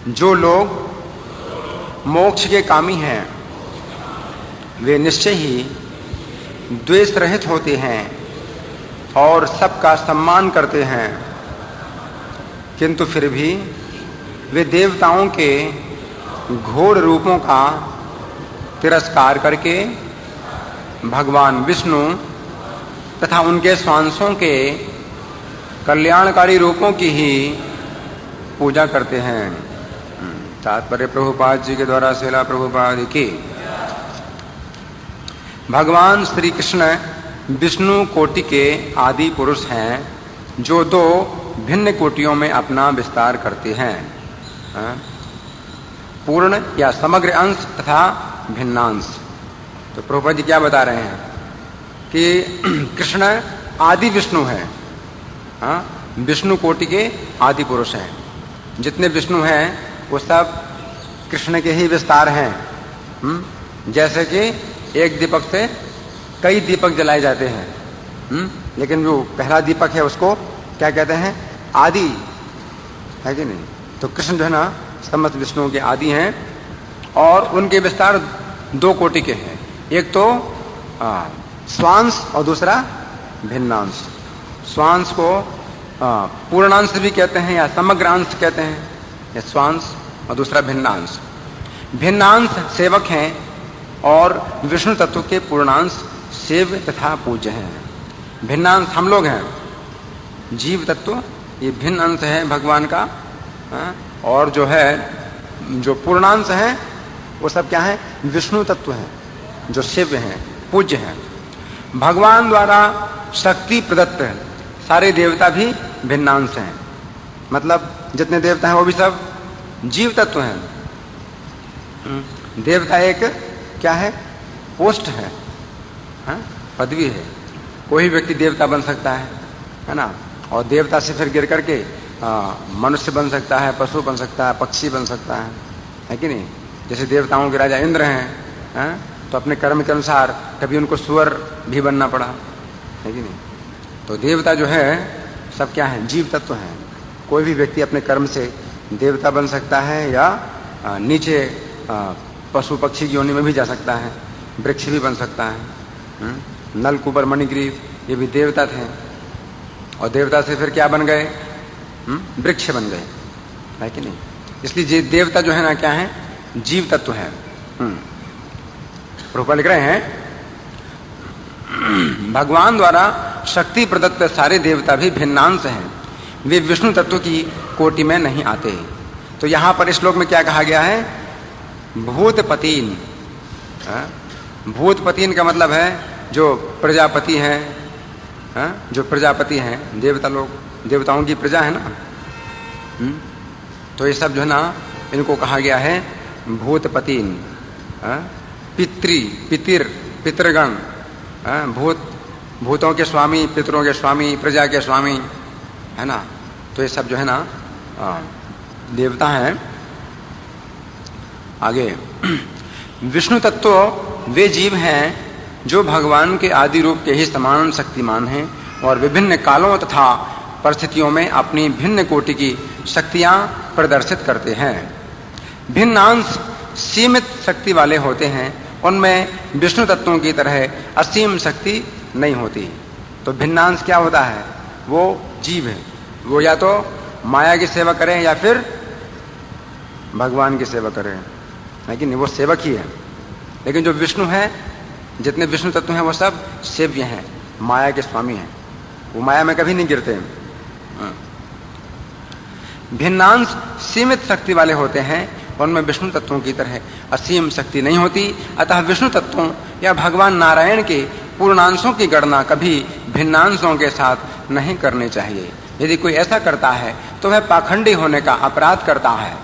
जो लोग मोक्ष के कामी हैं वे निश्चय ही द्वेष रहित होते हैं और सबका सम्मान करते हैं, किंतु फिर भी वे देवताओं के घोर रूपों का तिरस्कार करके भगवान विष्णु तथा उनके स्वांशों के कल्याणकारी रूपों की ही पूजा करते हैं। तात्पर्य प्रभुपाद जी के द्वारा श्रील प्रभुपाद की। भगवान श्री कृष्ण विष्णु कोटि के आदि पुरुष हैं जो दो भिन्न कोटियों में अपना विस्तार करते हैं, पूर्ण या समग्र अंश तथा भिन्नांश। तो प्रभुपाद जी क्या बता रहे हैं कि कृष्ण आदि विष्णु है, विष्णु कोटि के आदि पुरुष हैं। जितने विष्णु हैं वो सब कृष्ण के ही विस्तार हैं। जैसे कि एक दीपक से कई दीपक जलाए जाते हैं, लेकिन जो पहला दीपक है उसको क्या कहते हैं? आदि, है कि नहीं? तो कृष्ण जो है ना समस्त विष्णुओं के आदि हैं और उनके विस्तार दो कोटि के हैं, एक तो स्वांश और दूसरा भिन्नांश। स्वांश को पूर्णांश भी कहते हैं या समग्र अंश कहते हैं, या स्वांश, और दूसरा भिन्नांश। भिन्नांश सेवक हैं और विष्णु तत्व के पूर्णांश सेव्य तथा पूज्य हैं। भिन्नांश हम लोग हैं, जीव तत्व ये भिन्न अंश है भगवान का, और जो है जो पूर्णांश है वो सब क्या है? विष्णु तत्व है जो सेव्य हैं, पूज्य हैं। भगवान द्वारा शक्ति प्रदत्त सारे देवता भी भिन्नांश हैं, मतलब जितने देवता हैं वो भी सब जीव तत्व हैं। देवता एक क्या है? पोस्ट है, पदवी है। कोई व्यक्ति देवता बन सकता है ना, और देवता से फिर गिर करके मनुष्य बन सकता है, पशु बन सकता है, पक्षी बन सकता है कि नहीं? जैसे देवताओं के राजा इंद्र हैं, तो अपने कर्म के अनुसार कभी उनको सुअर भी बनना पड़ा, है कि नहीं? तो देवता जो है सब क्या है? जीव तत्व हैं। कोई भी व्यक्ति अपने कर्म से देवता बन सकता है या नीचे पशु पक्षी की योनि में भी जा सकता है, वृक्ष भी बन सकता है। नल कुबर मणिग्रीव ये भी देवता थे, और देवता से फिर क्या बन गए? वृक्ष बन गए, है कि नहीं? इसलिए देवता जो है ना क्या है? जीव तत्व है। प्रभुपाद लिख रहे हैं भगवान द्वारा शक्ति प्रदत्त सारे देवता भी भिन्नांश हैं, वे विष्णु तत्व की कोटि में नहीं आते। तो यहां पर इस श्लोक में क्या कहा गया है? भूतपतीन। भूतपतीन का मतलब है जो प्रजापति हैं, जो प्रजापति हैं, देवता लोग, देवताओं की प्रजा है ना। तो ये सब जो है ना इनको कहा गया है भूतपतीन। पितृगण, भूतों के स्वामी, पितरों के स्वामी, प्रजा के स्वामी, है ना। तो ये सब जो है ना देवता हैं। आगे विष्णु तत्व वे जीव हैं जो भगवान के आदि रूप के ही समान शक्तिमान हैं और विभिन्न कालों तथा परिस्थितियों में अपनी भिन्न कोटि की शक्तियां प्रदर्शित करते हैं। भिन्नांश सीमित शक्ति वाले होते हैं, उनमें विष्णु तत्वों की तरह असीम शक्ति नहीं होती। तो भिन्नांश क्या होता है? वो जीव है, वो या तो माया की सेवा करें या फिर भगवान की सेवा करें, लेकिन वो सेवक ही है। लेकिन जो विष्णु है, जितने विष्णु तत्व हैं वो सब सेव्य हैं, माया के स्वामी हैं, वो माया में कभी नहीं गिरते। भिन्नांश सीमित शक्ति वाले होते हैं, उनमें विष्णु तत्वों की तरह असीम शक्ति नहीं होती। अतः विष्णु तत्वों या भगवान नारायण के पूर्णांशों की गणना कभी भिन्नांशों के साथ नहीं करनी चाहिए। यदि कोई ऐसा करता है तो वह पाखंडी होने का अपराध करता है।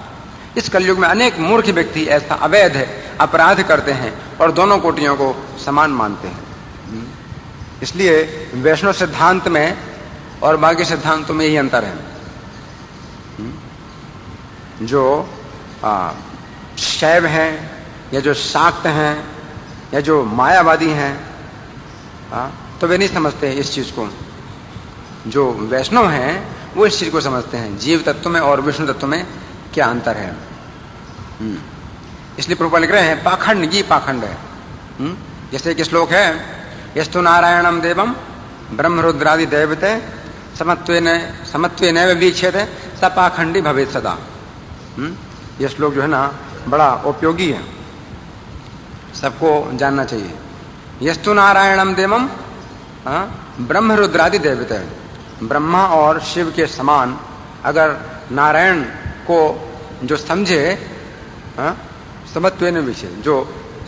इस कलयुग में अनेक मूर्ख व्यक्ति ऐसा अवैध अपराध करते हैं और दोनों कोटियों को समान मानते हैं। इसलिए वैष्णव सिद्धांत में और बाकी सिद्धांतों में यही अंतर है। जो शैव हैं या जो शाक्त हैं या जो मायावादी हैं, तो वे नहीं समझते इस चीज को। जो वैष्णव हैं वो इस चीज को समझते हैं, जीव तत्व में और विष्णु तत्व में क्या अंतर है। इसलिए प्रभुपाद लिख रहे हैं पाखंड, ये पाखंड है। जैसे एक श्लोक है, यस्तु नारायणम देवम ब्रह्मरुद्रादि दैवते समत्वेन वीक्ष्यते स पाखंडी भवेत् सदा। यह श्लोक जो है ना बड़ा उपयोगी है, सबको जानना चाहिए। यस्तु नारायणम देवम ब्रह्मरुद्रादि दैवते, ब्रह्मा और शिव के समान अगर नारायण को जो समझे, समत्वेन विषय, जो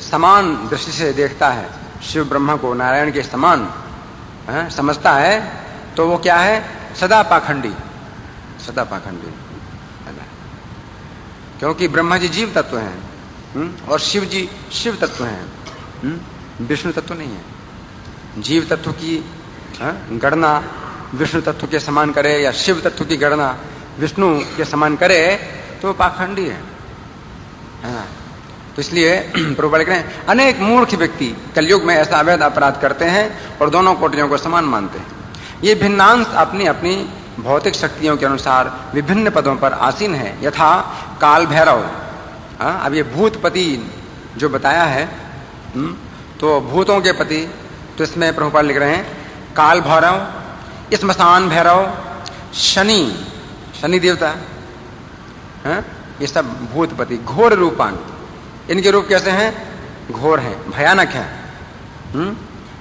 समान दृष्टि से देखता है शिव ब्रह्मा को नारायण के समान समझता है, तो वो क्या है? सदा पाखंडी, सदा पाखंडी। क्योंकि ब्रह्मा जी जीव तत्व हैं और शिव जी शिव तत्व हैं, विष्णु तत्व नहीं है। जीव तत्व की गणना विष्णु तत्व के समान करे या शिव तत्व की गणना विष्णु के समान करे तो पाखंडी है। तो इसलिए प्रभुपाद लिख रहे हैं अनेक मूर्ख व्यक्ति कलयुग में ऐसा अवैध अपराध करते हैं और दोनों कोटियों को समान मानते हैं। ये भिन्नांश अपनी अपनी भौतिक शक्तियों के अनुसार विभिन्न पदों पर आसीन है। यथा काल भैरव, अब ये भूतपति जो बताया है, तो भूतों के पति, तो इसमें प्रभुपाद लिख रहे हैं काल भैरव, श्मशान भैरव, शनि, शनि देवता, ये सब भूतपति, घोर रूपान। इनके रूप कैसे हैं? घोर हैं, भयानक हैं।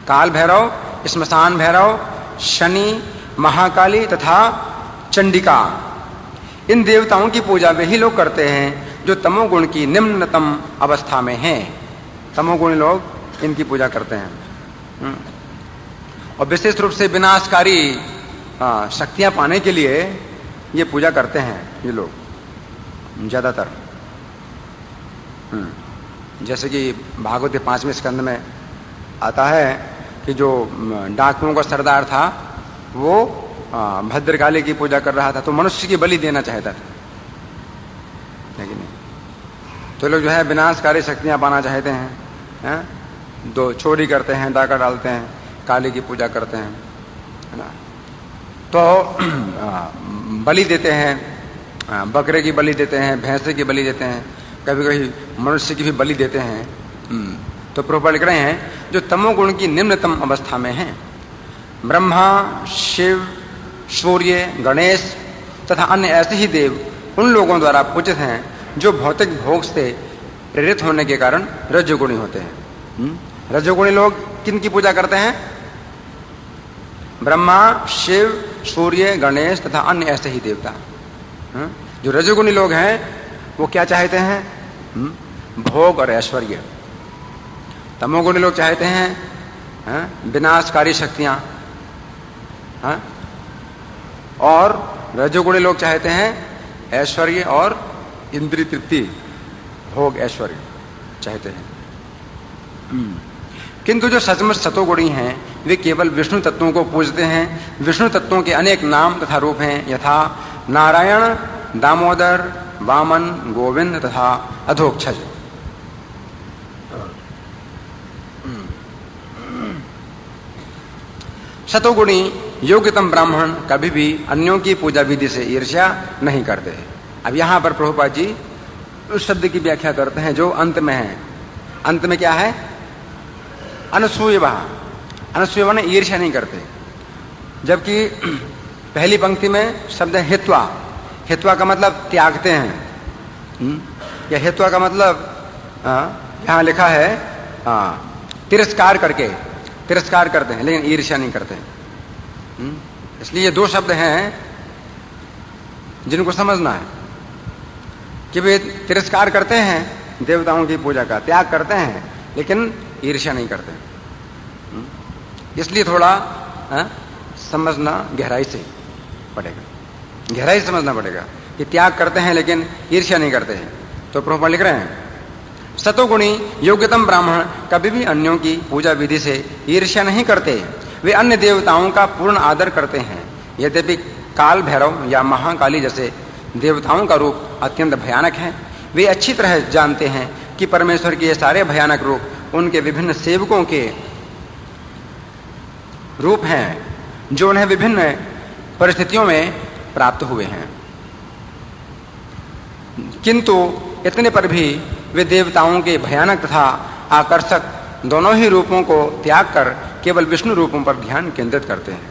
काल भैरव, श्मशान भैरव, शनि, महाकाली तथा चंडिका, इन देवताओं की पूजा वही लोग करते हैं जो तमोगुण की निम्नतम अवस्था में हैं। तमोगुणी लोग इनकी पूजा करते हैं और विशेष रूप से विनाशकारी शक्तियां पाने के लिए ये पूजा करते हैं ये लोग ज्यादातर। जैसे कि भागवत के 5वें स्कंद में आता है कि जो डाकुओं का सरदार था वो भद्रकाली की पूजा कर रहा था, तो मनुष्य की बलि देना चाहता था, लेकिन नहीं। तो लोग जो है विनाशकारी शक्तियां पाना चाहते हैं, दो चोरी करते हैं, डाका डालते हैं, काली की पूजा करते हैं, है ना। तो बलि देते हैं, बकरे की बलि देते हैं, भैंसे की बलि देते हैं, कभी कभी मनुष्य की भी बलि देते हैं। तो प्रभुपाद लिख रहे हैं जो तमोगुण की निम्नतम अवस्था में हैं, ब्रह्मा, शिव, सूर्य, गणेश तथा अन्य ऐसे ही देव उन लोगों द्वारा पूजित हैं जो भौतिक भोग से प्रेरित होने के कारण रजोगुणी होते हैं। रजोगुणी लोग किन की पूजा करते हैं? ब्रह्मा, शिव, सूर्य, गणेश तथा अन्य ऐसे ही देवता। जो रजोगुणी लोग हैं वो क्या चाहते हैं? भोग और ऐश्वर्य। तमोगुणी लोग चाहते हैं विनाशकारी शक्तियां, और रजोगुणी लोग चाहते हैं ऐश्वर्य और इंद्रिय तृप्ति, भोग ऐश्वर्य चाहते हैं। किंतु जो सचमुच सतोगुणी हैं वे केवल विष्णु तत्वों को पूजते हैं। विष्णु तत्वों के अनेक नाम तथा रूप हैं, यथा नारायण, दामोदर, वामन, गोविंद तथा अधोक्षज। सतोगुणी योग्यतम ब्राह्मण कभी भी अन्यों की पूजा विधि से ईर्ष्या नहीं करते। अब यहां पर प्रभुपाद जी उस शब्द की व्याख्या करते हैं जो अंत में है। अंत में क्या है? अनसूयवा। अनसूयवा ने ईर्ष्या नहीं करते, जबकि पहली पंक्ति में शब्द है हित्वा। हित्वा का मतलब त्यागते हैं, या हित्वा का मतलब यहां लिखा है तिरस्कार करके, तिरस्कार करते हैं लेकिन ईर्ष्या नहीं करते। इसलिए ये दो शब्द हैं जिनको समझना है कि वे तिरस्कार करते हैं देवताओं की पूजा का, त्याग करते हैं लेकिन ईर्ष्या नहीं करते। इसलिए थोड़ा समझना गहराई से पड़ेगा, गहराई से समझना पड़ेगा कि त्याग करते हैं लेकिन ईर्ष्या नहीं करते हैं। तो प्रभुपाद लिख रहे हैं सतोगुणी योग्यतम ब्राह्मण कभी भी अन्यों की पूजा विधि से ईर्ष्या नहीं करते। वे अन्य देवताओं का पूर्ण आदर करते हैं। यद्यपि काल भैरव या महाकाली जैसे देवताओं का रूप अत्यंत भयानक है, वे अच्छी तरह जानते हैं कि परमेश्वर के ये सारे भयानक रूप उनके विभिन्न सेवकों के रूप हैं जो उन्हें विभिन्न परिस्थितियों में प्राप्त हुए हैं। किंतु इतने पर भी वे देवताओं के भयानक तथा आकर्षक दोनों ही रूपों को त्याग कर केवल विष्णु रूपों पर ध्यान केंद्रित करते हैं।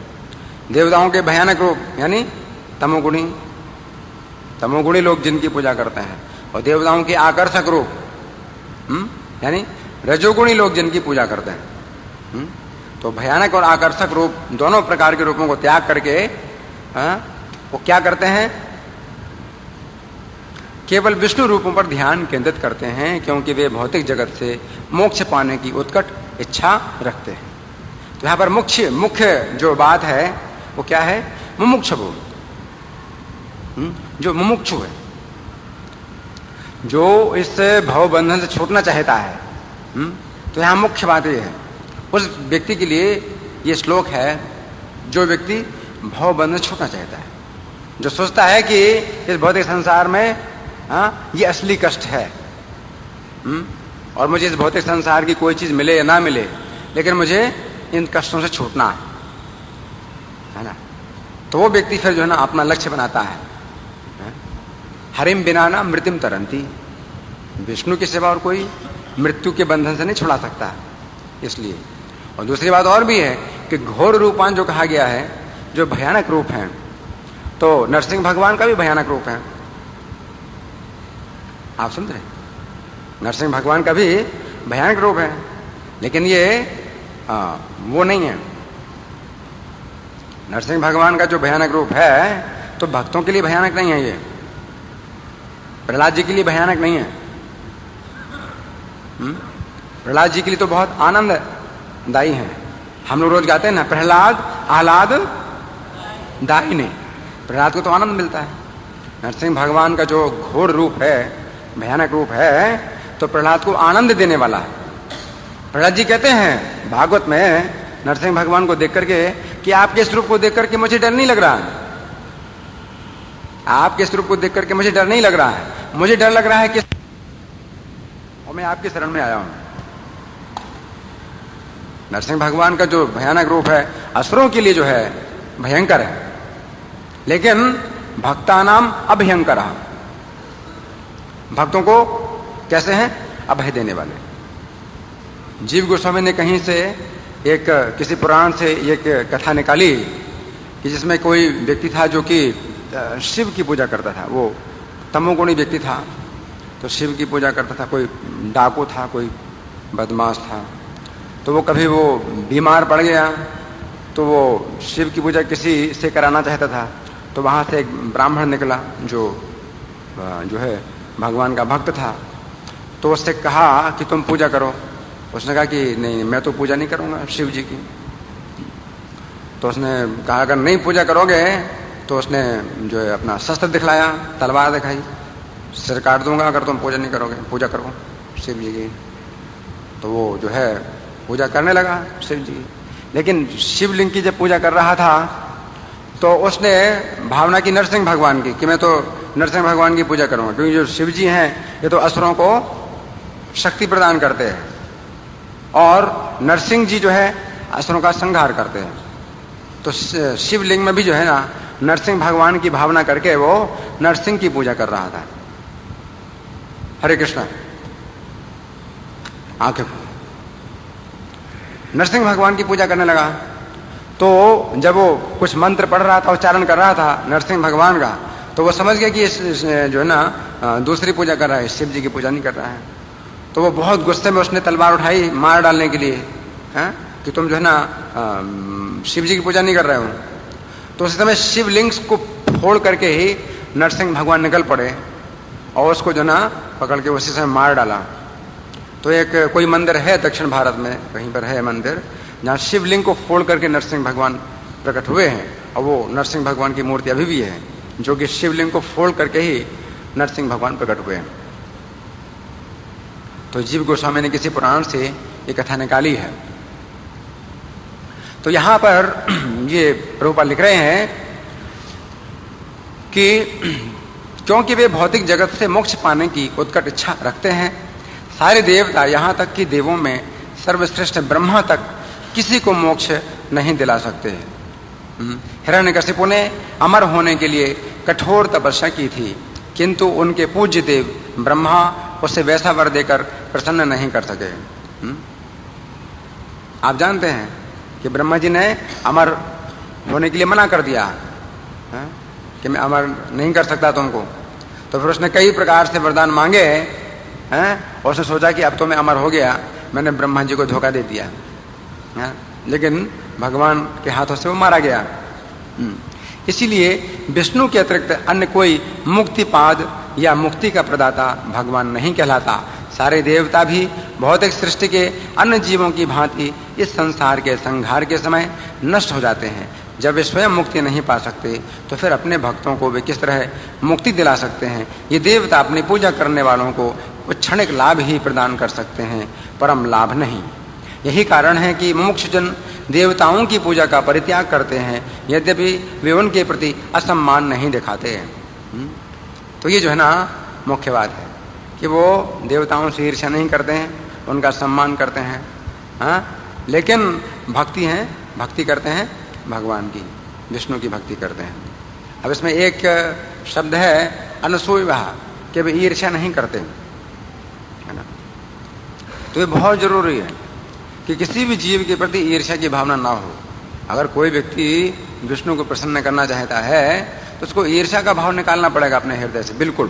देवताओं के भयानक रूप यानी तमोगुणी लोग जिनकी पूजा करते हैं, और देवताओं के आकर्षक रूप यानी रजोगुणी लोग जिनकी पूजा करते हैं। तो भयानक और आकर्षक रूप दोनों प्रकार के रूपों को त्याग करके वो क्या करते हैं? केवल विष्णु रूपों पर ध्यान केंद्रित करते हैं, क्योंकि वे भौतिक जगत से मोक्ष पाने की उत्कट इच्छा रखते हैं। तो यहां पर मुख्य जो बात है वो क्या है? मुमुक्षु, जो मुमुक्षु है, जो इस भव बंधन से छूटना चाहता है। तो यहां मुख्य बात यह है, उस व्यक्ति के लिए यह श्लोक है जो व्यक्ति भव बंधन से छूटना चाहता है, जो सोचता है कि इस भौतिक संसार में ये असली कष्ट है, और मुझे इस भौतिक संसार की कोई चीज मिले या ना मिले, लेकिन मुझे इन कष्टों से छूटना है ना। तो वो व्यक्ति फिर जो है ना अपना लक्ष्य बनाता है। हरिम बिना ना मृत्युम तरंती, विष्णु के सिवा और कोई मृत्यु के बंधन से नहीं छुड़ा सकता, इसलिए। और दूसरी बात और भी है कि घोर रूपान जो कहा गया है, जो भयानक रूप है, तो नरसिंह भगवान का भी भयानक रूप है। आप सुन रहे? नरसिंह भगवान का भी भयानक रूप है, लेकिन ये वो नहीं है। नरसिंह भगवान का जो भयानक रूप है तो भक्तों के लिए भयानक नहीं है, ये प्रहलाद जी के लिए भयानक नहीं है। प्रहलाद जी के लिए तो बहुत आनंददायी है। हम लोग रोज गाते हैं ना, प्रहलाद आह्लाद दायिने, प्रहलाद को तो आनंद मिलता है। नरसिंह भगवान का जो घोर रूप है, भयानक रूप है, तो प्रहलाद को आनंद देने वाला है। प्रहलाद जी कहते हैं भागवत में नरसिंह भगवान को देख करके कि आपके इस रूप को देख करके मुझे डर नहीं लग रहा है, आपके इस रूप को देख करके मुझे डर नहीं लग रहा है, मुझे डर लग रहा है कि और मैं आपकी शरण में आया हूं। नरसिंह भगवान का जो भयानक रूप है असुरों के लिए जो है भयंकर है, लेकिन भक्तानाम अभयंकर, भक्तों को कैसे हैं? अभय देने वाले। जीव गोस्वामी ने कहीं से किसी पुराण से एक कथा निकाली कि जिसमें कोई व्यक्ति था जो कि शिव की पूजा करता था। वो तमोगुणी व्यक्ति था, तो शिव की पूजा करता था। कोई डाकू था, कोई बदमाश था। तो वो कभी वो बीमार पड़ गया, तो वो शिव की पूजा किसी से कराना चाहता था। तो वहां से एक ब्राह्मण निकला जो है भगवान का भक्त था। तो उससे कहा कि तुम पूजा करो। उसने कहा कि नहीं, मैं तो पूजा नहीं करूंगा शिव जी की। तो उसने कहा अगर नहीं पूजा करोगे, तो उसने जो है अपना शस्त्र दिखलाया, तलवार दिखाई, सिर काट दूंगा अगर तुम पूजा नहीं करोगे, पूजा करो शिव जी की। तो वो जो है पूजा करने लगा शिव जी की। लेकिन शिवलिंग की जब पूजा कर रहा था तो उसने भावना की नरसिंह भगवान की कि मैं तो नरसिंह भगवान की पूजा करूंगा, क्योंकि जो शिव जी हैं ये तो असुरों को शक्ति प्रदान करते हैं, और नरसिंह जी जो है असुरों का संहार करते हैं। तो शिवलिंग में भी जो है ना नरसिंह भगवान की भावना करके वो नरसिंह की पूजा कर रहा था। हरे कृष्णा। आंखें नरसिंह भगवान की पूजा करने लगा। तो जब वो कुछ मंत्र पढ़ रहा था, उच्चारण कर रहा था नरसिंह भगवान का, तो वो समझ गया कि इस जो है ना दूसरी पूजा कर रहा है, शिव जी की पूजा नहीं कर रहा है। तो वो बहुत गुस्से में उसने तलवार उठाई मार डालने के लिए, है कि तुम जो है ना शिव जी की पूजा नहीं कर रहे हो। तो उस समय शिवलिंग को फोड़ करके ही नरसिंह भगवान निकल पड़े और उसको जो ना पकड़ के उसी समय मार डाला। तो एक कोई मंदिर है दक्षिण भारत में, कहीं पर है मंदिर, जहाँ शिवलिंग को फोड़ करके नरसिंह भगवान प्रकट हुए हैं, और वो नरसिंह भगवान की मूर्ति अभी भी है, जो कि शिवलिंग को फोड़ करके ही नरसिंह भगवान प्रकट हुए हैं। तो जीव गोस्वामी ने किसी पुराण से ये कथा निकाली है। तो यहां पर ये प्रभुपाद लिख रहे हैं कि क्योंकि वे भौतिक जगत से मोक्ष पाने की उत्कट इच्छा रखते हैं, सारे देवता यहां तक कि देवों में सर्वश्रेष्ठ ब्रह्मा तक किसी को मोक्ष नहीं दिला सकते। हिरण्यकशिपु ने अमर होने के लिए कठोर तपस्या की थी, किंतु उनके पूज्य देव ब्रह्मा उसे वैसा वर देकर प्रसन्न नहीं कर सके। आप जानते हैं कि ब्रह्मा जी ने अमर होने के लिए मना कर दिया कि मैं अमर नहीं कर सकता तुमको। तो फिर उसने कई प्रकार से वरदान मांगे हैं, और उसने सोचा कि अब तो मैं अमर हो गया, मैंने ब्रह्मा जी को धोखा दे दिया है? लेकिन भगवान के हाथों से वो मारा गया। इसीलिए विष्णु के अतिरिक्त अन्य कोई मुक्तिपाद या मुक्ति का प्रदाता भगवान नहीं कहलाता। सारे देवता भी भौतिक सृष्टि के अन्य जीवों की भांति इस संसार के संहार के समय नष्ट हो जाते हैं। जब वे स्वयं मुक्ति नहीं पा सकते तो फिर अपने भक्तों को वे किस तरह मुक्ति दिला सकते हैं? ये देवता अपनी पूजा करने वालों को कुछ क्षणिक लाभ ही प्रदान कर सकते हैं, परम लाभ नहीं। यही कारण है कि मुमुक्षुजन देवताओं की पूजा का परित्याग करते हैं, यद्यपि वे उनके प्रति असम्मान नहीं दिखाते हैं। तो ये जो है ना मुख्य बात है कि वो देवताओं से ईर्ष्या नहीं करते हैं, उनका सम्मान करते हैं, लेकिन भक्ति करते हैं भगवान की, विष्णु की भक्ति करते हैं। अब इसमें एक शब्द है अनसूयः, कि वे ईर्ष्या नहीं करते, है ना। तो ये बहुत जरूरी है कि किसी भी जीव के प्रति ईर्ष्या की भावना ना हो। अगर कोई व्यक्ति विष्णु को प्रसन्न करना चाहता है तो उसको ईर्ष्या का भाव निकालना पड़ेगा अपने हृदय से, बिल्कुल।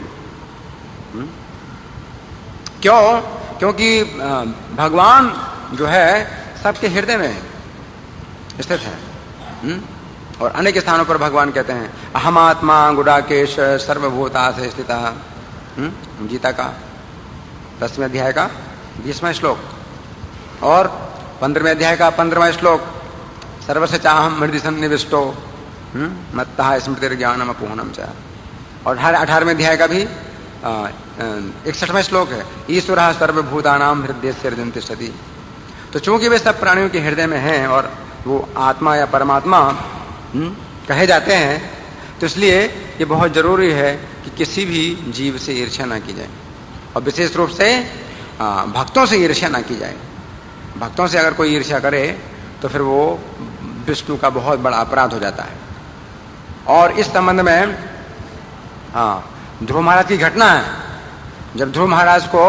क्यों? क्योंकि भगवान जो है सबके हृदय में स्थित है। और अनेक स्थानों पर भगवान कहते हैं अहमात्मा गुडाकेश सर्वभूतास स्थितः, गीता का 10वें अध्याय का 20वां श्लोक, और 15वें अध्याय का 15वां श्लोक, सर्वस्य चाहम हृदि सन्निविष्टो मत्तः स्मृतिर्ज्ञानम अपूर्णम च। और 18वें अध्याय का भी 61वां श्लोक है ईश्वरः सर्वभूतानां हृदयस्य तिष्ठति। तो चूंकि वे सब प्राणियों के हृदय में हैं और वो आत्मा या परमात्मा कहे जाते हैं, तो इसलिए ये बहुत जरूरी है कि किसी भी जीव से ईर्ष्या ना की जाए, और विशेष रूप से भक्तों से ईर्ष्या ना की जाए। भक्तों से अगर कोई ईर्ष्या करे तो फिर वो विष्णु का बहुत बड़ा अपराध हो जाता है। और इस संबंध में ध्रुव महाराज की घटना है। जब ध्रुव महाराज को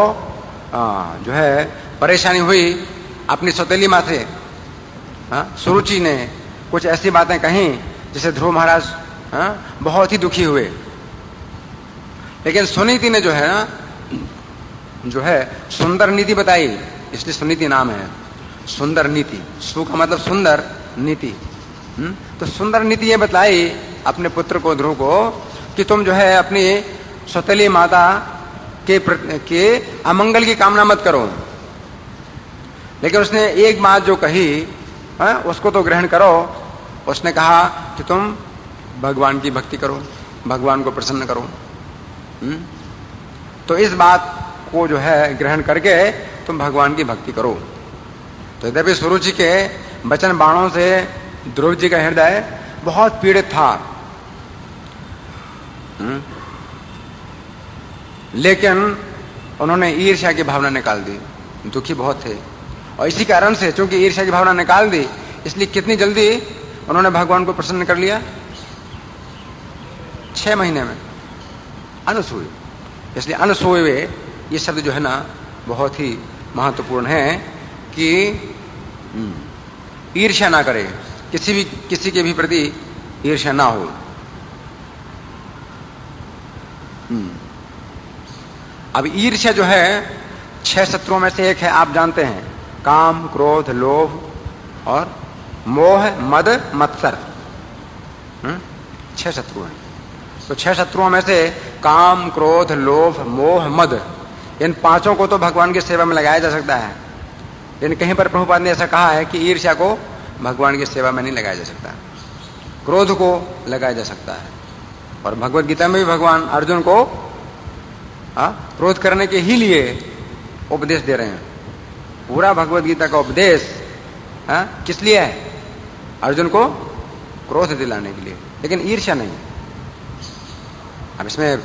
जो है परेशानी हुई अपनी सौतेली माँ से, सुरुचि ने कुछ ऐसी बातें कहीं जिसे ध्रुव महाराज बहुत ही दुखी हुए। लेकिन सुनीति ने जो है सुंदर नीति बताई, इसलिए सुनीति नाम है। सुंदर नीति, सु का मतलब सुंदर, नीति। तो सुंदर नीति ये बताई अपने पुत्र को, ध्रुव को, कि तुम जो है अपनी सौतेली माता के अमंगल की कामना मत करो। लेकिन उसने एक बात जो कही उसको तो ग्रहण करो। उसने कहा कि तुम भगवान की भक्ति करो, भगवान को प्रसन्न करो। तो इस बात को जो है ग्रहण करके तुम भगवान की भक्ति करो। तो यद्यपि सुरुचि के वचन बाणों से ध्रुव जी का हृदय बहुत पीड़ित था, लेकिन उन्होंने ईर्ष्या की भावना निकाल दी, दुखी बहुत थे। और इसी कारण से चूंकि ईर्ष्या की भावना निकाल दी, इसलिए कितनी जल्दी उन्होंने भगवान को प्रसन्न कर लिया, 6 महीने में। अनसूय, इसलिए अनसूय ये शब्द जो है ना बहुत ही महत्वपूर्ण है कि ईर्ष्या ना करे, किसी के भी प्रति ईर्ष्या ना हो। अब ईर्ष्या जो है 6 शत्रुओं में से एक है, आप जानते हैं, काम, क्रोध, लोभ और मोह, मद, मत्सर। 6 शत्रु हैं। तो 6 शत्रुओं में से काम, क्रोध, लोभ, मोह, मद, इन 5 को तो भगवान की सेवा में लगाया जा सकता है। लेकिन कहीं पर प्रभुपाद ने ऐसा कहा है कि ईर्ष्या को भगवान की सेवा में नहीं लगाया जा सकता, क्रोध को लगाया जा सकता है। और भगवत गीता में भी भगवान अर्जुन को क्रोध करने के ही लिए उपदेश दे रहे हैं। पूरा भगवत गीता का उपदेश किस लिए है? अर्जुन को क्रोध दिलाने के लिए, लेकिन ईर्ष्या नहीं। अब इसमें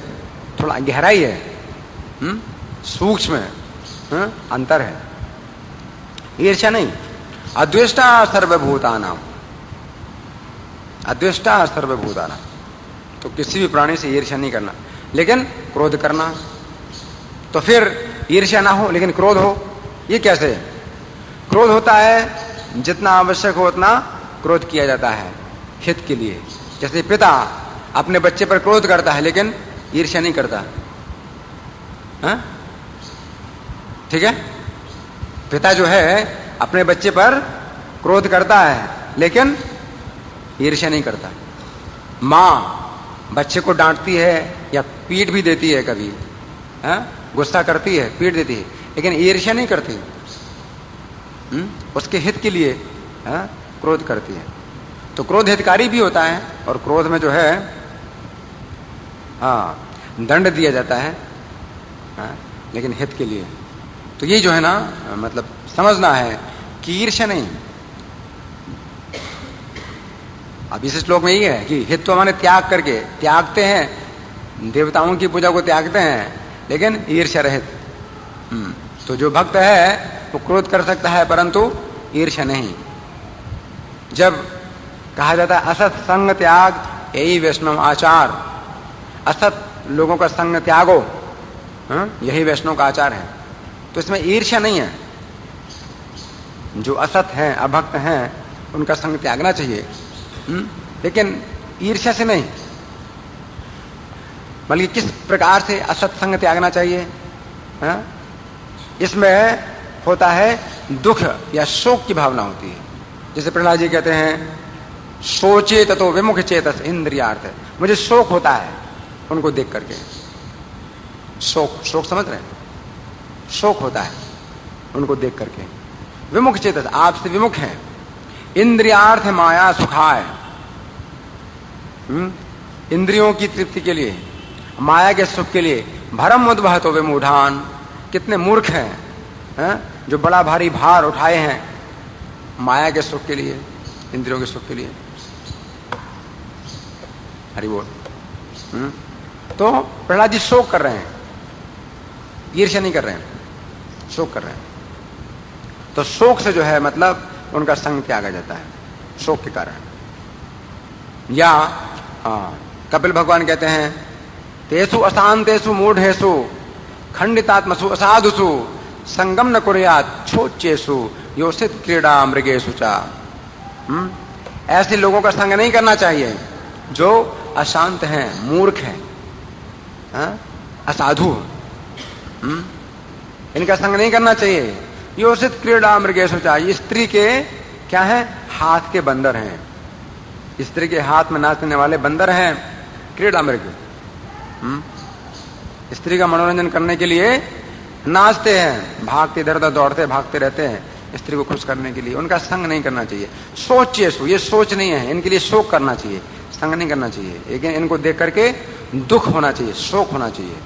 थोड़ा गहराई है, सूक्ष्म अंतर है। ईर्ष्या नहीं। अद्वेष्टा सर्वभूतानां, अद्वेष्टा सर्वभूतानां, तो किसी भी प्राणी से ईर्ष्या नहीं करना। लेकिन क्रोध करना। तो फिर ईर्ष्या ना हो लेकिन क्रोध हो, ये कैसे? क्रोध होता है जितना आवश्यक हो उतना क्रोध किया जाता है हित के लिए। जैसे पिता अपने बच्चे पर क्रोध करता है लेकिन ईर्ष्या नहीं करता, हाँ? ठीक है, पिता जो है अपने बच्चे पर क्रोध करता है लेकिन ईर्ष्या नहीं करता। मां बच्चे को डांटती है या पीट भी देती है कभी, हाँ? गुस्सा करती है, पीट देती है, लेकिन ईर्ष्या नहीं करती। उसके हित के लिए, हाँ? क्रोध करती है। तो क्रोध हितकारी भी होता है और क्रोध में जो है हाँ दंड दिया जाता है, हाँ? लेकिन हित के लिए। तो ये जो है ना, मतलब समझना है कि ईर्ष्या नहीं। अब इस श्लोक में ये है कि हित तो माने त्याग करके, त्यागते हैं, देवताओं की पूजा को त्यागते हैं लेकिन ईर्ष्या रहित। तो जो भक्त है वो क्रोध कर सकता है परंतु ईर्ष्या नहीं। जब कहा जाता है असत संग त्याग यही वैष्णव आचार, असत लोगों का संग त्यागो, यही वैष्णव का आचार है। तो इसमें ईर्ष्या नहीं है। जो असत हैं, अभक्त हैं, उनका संग त्यागना चाहिए, लेकिन ईर्ष्या से नहीं। बल्कि किस प्रकार से असत संग त्यागना चाहिए, हाँ? इसमें होता है दुख या शोक की भावना होती है। जैसे प्रहलाद जी कहते हैं सोचे ततो विमुख चेतस इंद्रियार्थ। मुझे शोक होता है उनको देख करके। शोक, शोक समझ रहे हैं? शोक होता है उनको देख करके। विमुख चेतस, आपसे विमुख है। इंद्रियार्थ माया सुखाय, इंद्रियों की तृप्ति के लिए, माया के सुख के लिए। भरम उद्वहतो विमूढ़ान, कितने मूर्ख हैं, जो बड़ा भारी भार उठाए हैं माया के सुख के लिए, इंद्रियों के सुख के लिए। हरि बोल। तो प्रहलाद जी शोक कर रहे हैं, ईर्ष्या नहीं कर रहे हैं, शोक कर रहे हैं। तो शोक से जो है मतलब उनका संग त्यागा जाता है, शोक के कारण। या कपिल भगवान कहते हैं तेसु अशांतेषु मूढ़ेषु खंडितात्मसु असाधुषु संगम न कुर्यात् छोच्येषु योषित क्रीड़ा मृगेषु चा। ऐसे लोगों का संग नहीं करना चाहिए जो अशांत हैं, मूर्ख हैं, असाधु। इनका संग नहीं करना चाहिए। योषित क्रीड़ा मृगेषु चा, ये स्त्री के क्या है? हाथ के बंदर हैं। स्त्री के हाथ में नाचने वाले बंदर हैं क्रीड़ा मृग। स्त्री का मनोरंजन करने के लिए नाचते हैं, भागते इधर उधर दौड़ते भागते रहते हैं स्त्री को खुश करने के लिए। उनका संग नहीं करना चाहिए। सोचेसु, ये सोच नहीं है, इनके लिए शोक करना चाहिए, संग नहीं करना चाहिए। लेकिन इनको देख करके दुख होना चाहिए, शोक होना चाहिए।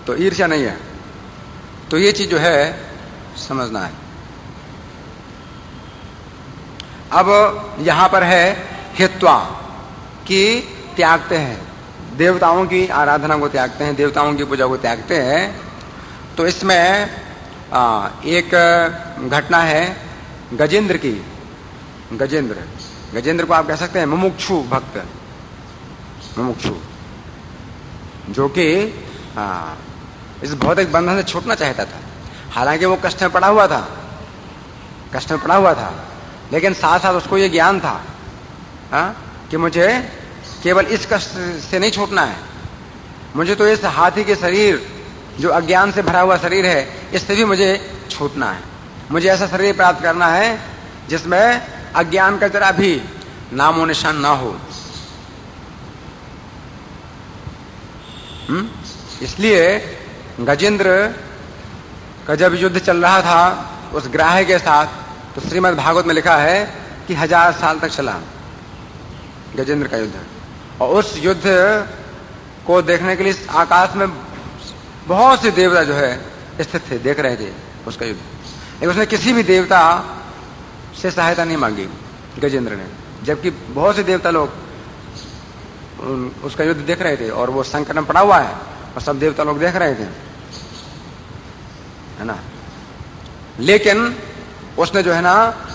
तो ईर्ष्या नहीं है। तो ये चीज जो है समझना है। अब यहां पर है हित्वा कि त्यागते हैं, देवताओं की आराधना को त्यागते हैं, देवताओं की पूजा को त्यागते हैं। तो इसमें एक घटना है गजेंद्र की। गजेंद्र को आप कह सकते हैं मुमुक्षु भक्त, मुमुक्षु, जो कि इस भौतिक बंधन से छूटना चाहता था। हालांकि वो कष्ट में पड़ा हुआ था, लेकिन साथ साथ उसको ये ज्ञान था कि मुझे केवल इस कष्ट से नहीं छूटना है, मुझे तो इस हाथी के शरीर, जो अज्ञान से भरा हुआ शरीर है, इससे भी मुझे छूटना है। मुझे ऐसा शरीर प्राप्त करना है जिसमें अज्ञान का जरा भी नामो निशान ना हो। इसलिए गजेंद्र का जब युद्ध चल रहा था उस ग्राह्य के साथ, तो श्रीमद् भागवत में लिखा है कि 1000 साल तक चला गजेंद्र का युद्ध। और उस युद्ध को देखने के लिए आकाश में बहुत से देवता जो है स्थित थे, देख रहे थे उसका युद्ध। लेकिन उसने किसी भी देवता से सहायता नहीं मांगी गजेंद्र ने, जबकि बहुत से देवता लोग उसका युद्ध देख रहे थे और वो संकट में पड़ा हुआ है और सब देवता लोग देख रहे थे, है ना। लेकिन उसने जो है ना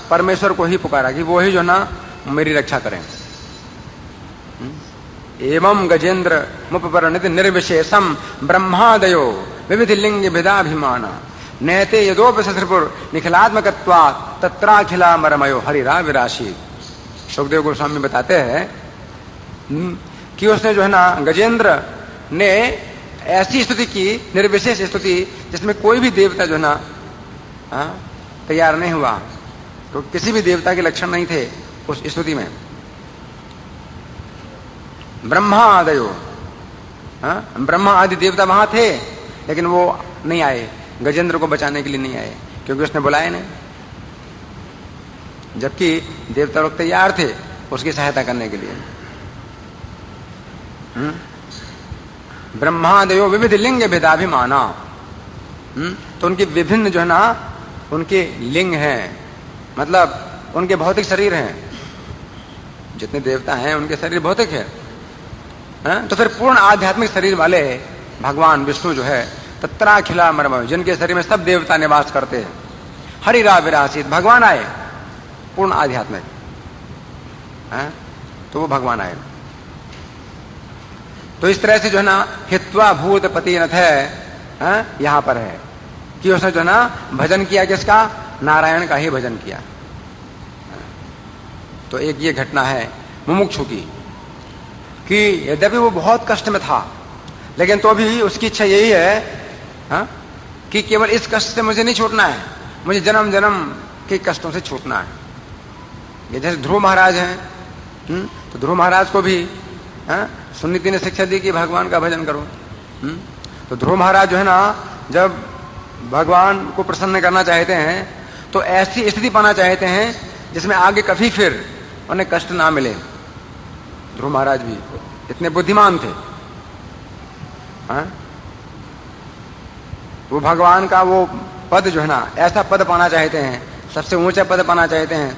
परमेश्वर को ही पुकारा कि वो ही जो है ना मेरी रक्षा करें। एवं गजेंद्र मुपवर्णित निर्विशेषम ब्रह्मादयो विविध लिंग भेदाभिमान नैते यदोप सत्रिपुर निखिलात्मकत्वा तत्राखिला मरमयो हरिरा विराशी। सुखदेव गोस्वामी बताते हैं कि उसने जो है ना, गजेंद्र ने ऐसी स्तुति की, निर्विशेष स्तुति, जिसमें कोई भी देवता जो है ना तैयार नहीं हुआ। तो किसी भी देवता के लक्षण नहीं थे उस स्तुति में। ब्रह्मा आदयो, ब्रह्मा आदि देवता वहां थे, लेकिन वो नहीं आए, गजेंद्र को बचाने के लिए नहीं आए, क्योंकि उसने बुलाया नहीं। जबकि देवता लोग तैयार थे उसकी सहायता करने के लिए। ब्रह्मादयो विविध लिंग भेदाभिमाना, तो उनके विभिन्न जो है ना, उनके लिंग हैं, मतलब उनके भौतिक शरीर हैं। जितने देवता हैं उनके शरीर भौतिक है, तो फिर पूर्ण आध्यात्मिक शरीर वाले भगवान विष्णु जो है, तत्राखिला मर्म, जिनके शरीर में सब देवता निवास करते हैं, हरिरा विरासित, भगवान आए पूर्ण आध्यात्मिक, तो वो भगवान आए। तो इस तरह से जो है ना, हित्वा भूत पति नथ है, यहां पर है कि उसने जो है ना भजन किया, किसका? नारायण का ही भजन किया। तो एक ये घटना है मुमुक्षु की, कि यद्यपि वो बहुत कष्ट में था, लेकिन तो भी उसकी इच्छा यही है कि केवल इस कष्ट से मुझे नहीं छूटना है, मुझे जन्म जन्म के कष्टों से छूटना है। ये जैसे ध्रुव महाराज हैं, तो ध्रुव महाराज को भी सुनीति ने शिक्षा दी कि भगवान का भजन करो। तो ध्रुव महाराज जो है ना, जब भगवान को प्रसन्न करना चाहते हैं, तो ऐसी स्थिति पाना चाहते हैं जिसमें आगे कभी फिर उन्हें कष्ट ना मिले। ध्रुव महाराज भी इतने बुद्धिमान थे। वो भगवान का वो पद जो है ना, ऐसा पद पाना चाहते हैं, सबसे ऊंचा पद पाना चाहते हैं,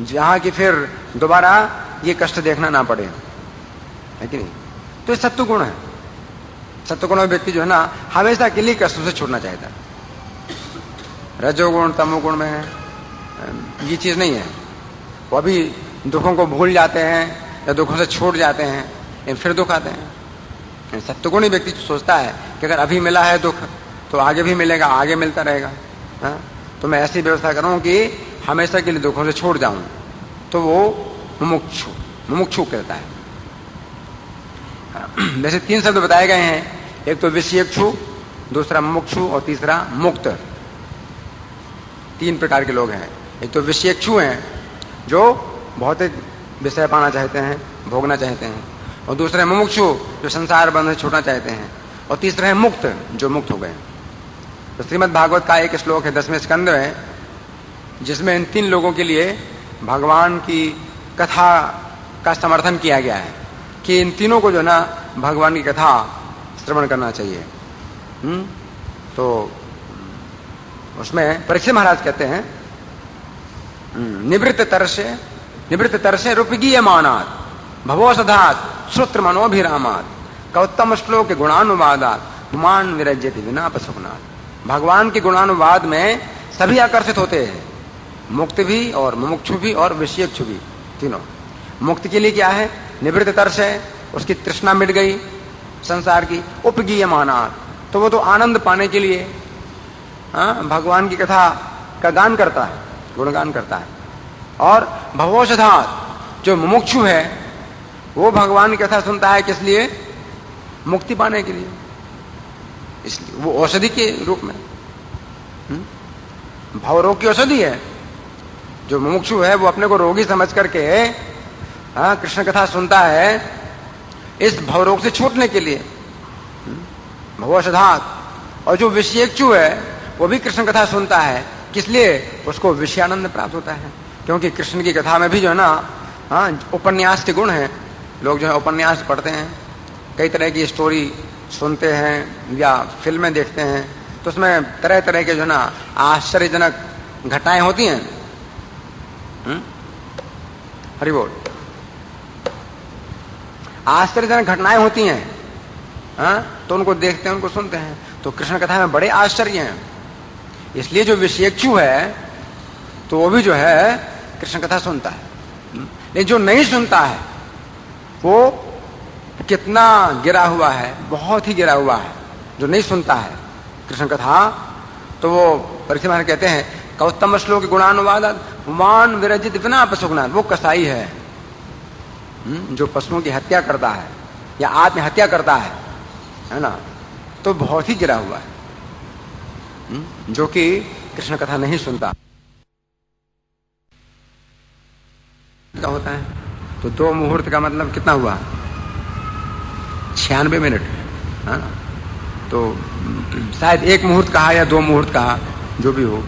जहां की फिर दोबारा ये कष्ट देखना ना पड़े, है कि नहीं? तो ये सत्वगुण है। सत्वगुण व्यक्ति जो है ना, हमेशा के लिए कष्टों से छूटना चाहता है। रजोगुण तमोगुण में है ये चीज नहीं है। वो अभी दुखों को भूल जाते हैं या दुखों से छूट जाते हैं, लेकिन फिर दुख आते हैं। सत्वगुणी व्यक्ति सोचता है कि अगर अभी मिला है दुख तो आगे भी मिलेगा, आगे मिलता रहेगा। तो मैं ऐसी व्यवस्था करूं कि हमेशा के लिए दुखों से छूट जाऊं, तो वो मुमुक्षु कहता है। जैसे 3 शब्द बताए गए हैं, एक तो विषयेक्षु, दूसरा मुमुक्षु और तीसरा मुक्त। 3 प्रकार के लोग हैं। एक तो विषयेक्षु हैं जो भौतिक विषय पाना चाहते हैं, भोगना चाहते हैं, और दूसरे मुमुक्षु जो संसार बंधन से छूटना चाहते हैं, और तीसरा है मुक्त जो मुक्त हो गए। तो श्रीमद् भागवत का एक श्लोक है 10वें स्कंद में, जिसमें इन 3 लोगों के लिए भगवान की कथा का समर्थन किया गया है कि इन तीनों को जो ना भगवान की कथा श्रवण करना चाहिए। तो उसमें परीक्षित महाराज कहते हैं, निवृत्त तरसे रूपगीयमानात् भवोषधात् श्रोत्र मनोभिरामात् कौत्तम श्लोक गुणानुवादात् मान विरज्यति विना पशुनात्। भगवान के गुणानुवाद में सभी आकर्षित होते हैं, मुक्त भी और मुमुक्षु भी और विषयेक्षु भी, तीनों। मुक्त के लिए क्या है? निवृत्त तरस है, उसकी तृष्णा मिट गई संसार की। उपगीयमानात्, तो वो तो आनंद पाने के लिए भगवान की कथा का गान करता है, गुणगान करता है। और भवोषधात्, जो मुमुक्षु है वो भगवान की कथा सुनता है, किस लिए? मुक्ति पाने के लिए। इसलिए वो औषधि के रूप में, भवरोग की औषधि है। जो मुमुक्षु है वो अपने को रोगी समझ करके कृष्ण कथा सुनता है इस भवरोग से छूटने के लिए, भवोषधात्। और जो विषयेक्षु है वो भी कृष्ण कथा सुनता है, किस लिए? उसको विषयानंद प्राप्त होता है। क्योंकि कृष्ण की कथा में भी जो है ना उपन्यास के गुण हैं। लोग जो है उपन्यास पढ़ते हैं, कई तरह की स्टोरी सुनते हैं या फिल्में देखते हैं, तो उसमें तरह तरह के जो है ना आश्चर्यजनक घटनाएं होती हैं। हरि बोल। आश्चर्यजनक घटनाएं होती हैं, तो उनको देखते हैं, उनको सुनते हैं। तो कृष्ण कथा में बड़े आश्चर्य हैं। इसलिए जो विषयेक्षु है तो वो भी जो है कृष्ण कथा सुनता है। लेकिन जो नहीं सुनता है वो कितना गिरा हुआ है, बहुत ही गिरा हुआ है, जो नहीं सुनता है कृष्ण कथा। तो वो परीक्षित महाराज कहते हैं कौतम श्लोक गुणानुवाद मान विरजित बिना पशुगुणात, वो कसाई है जो पशुओं की हत्या करता है या आत्महत्या करता है ना, तो बहुत ही गिरा हुआ है, जो कि कृष्ण कथा नहीं सुनता। क्या होता है तो 2 मुहूर्त का मतलब कितना हुआ, 96 मिनट है ना। तो शायद 1 मुहूर्त कहा या 2 मुहूर्त कहा, जो भी हो,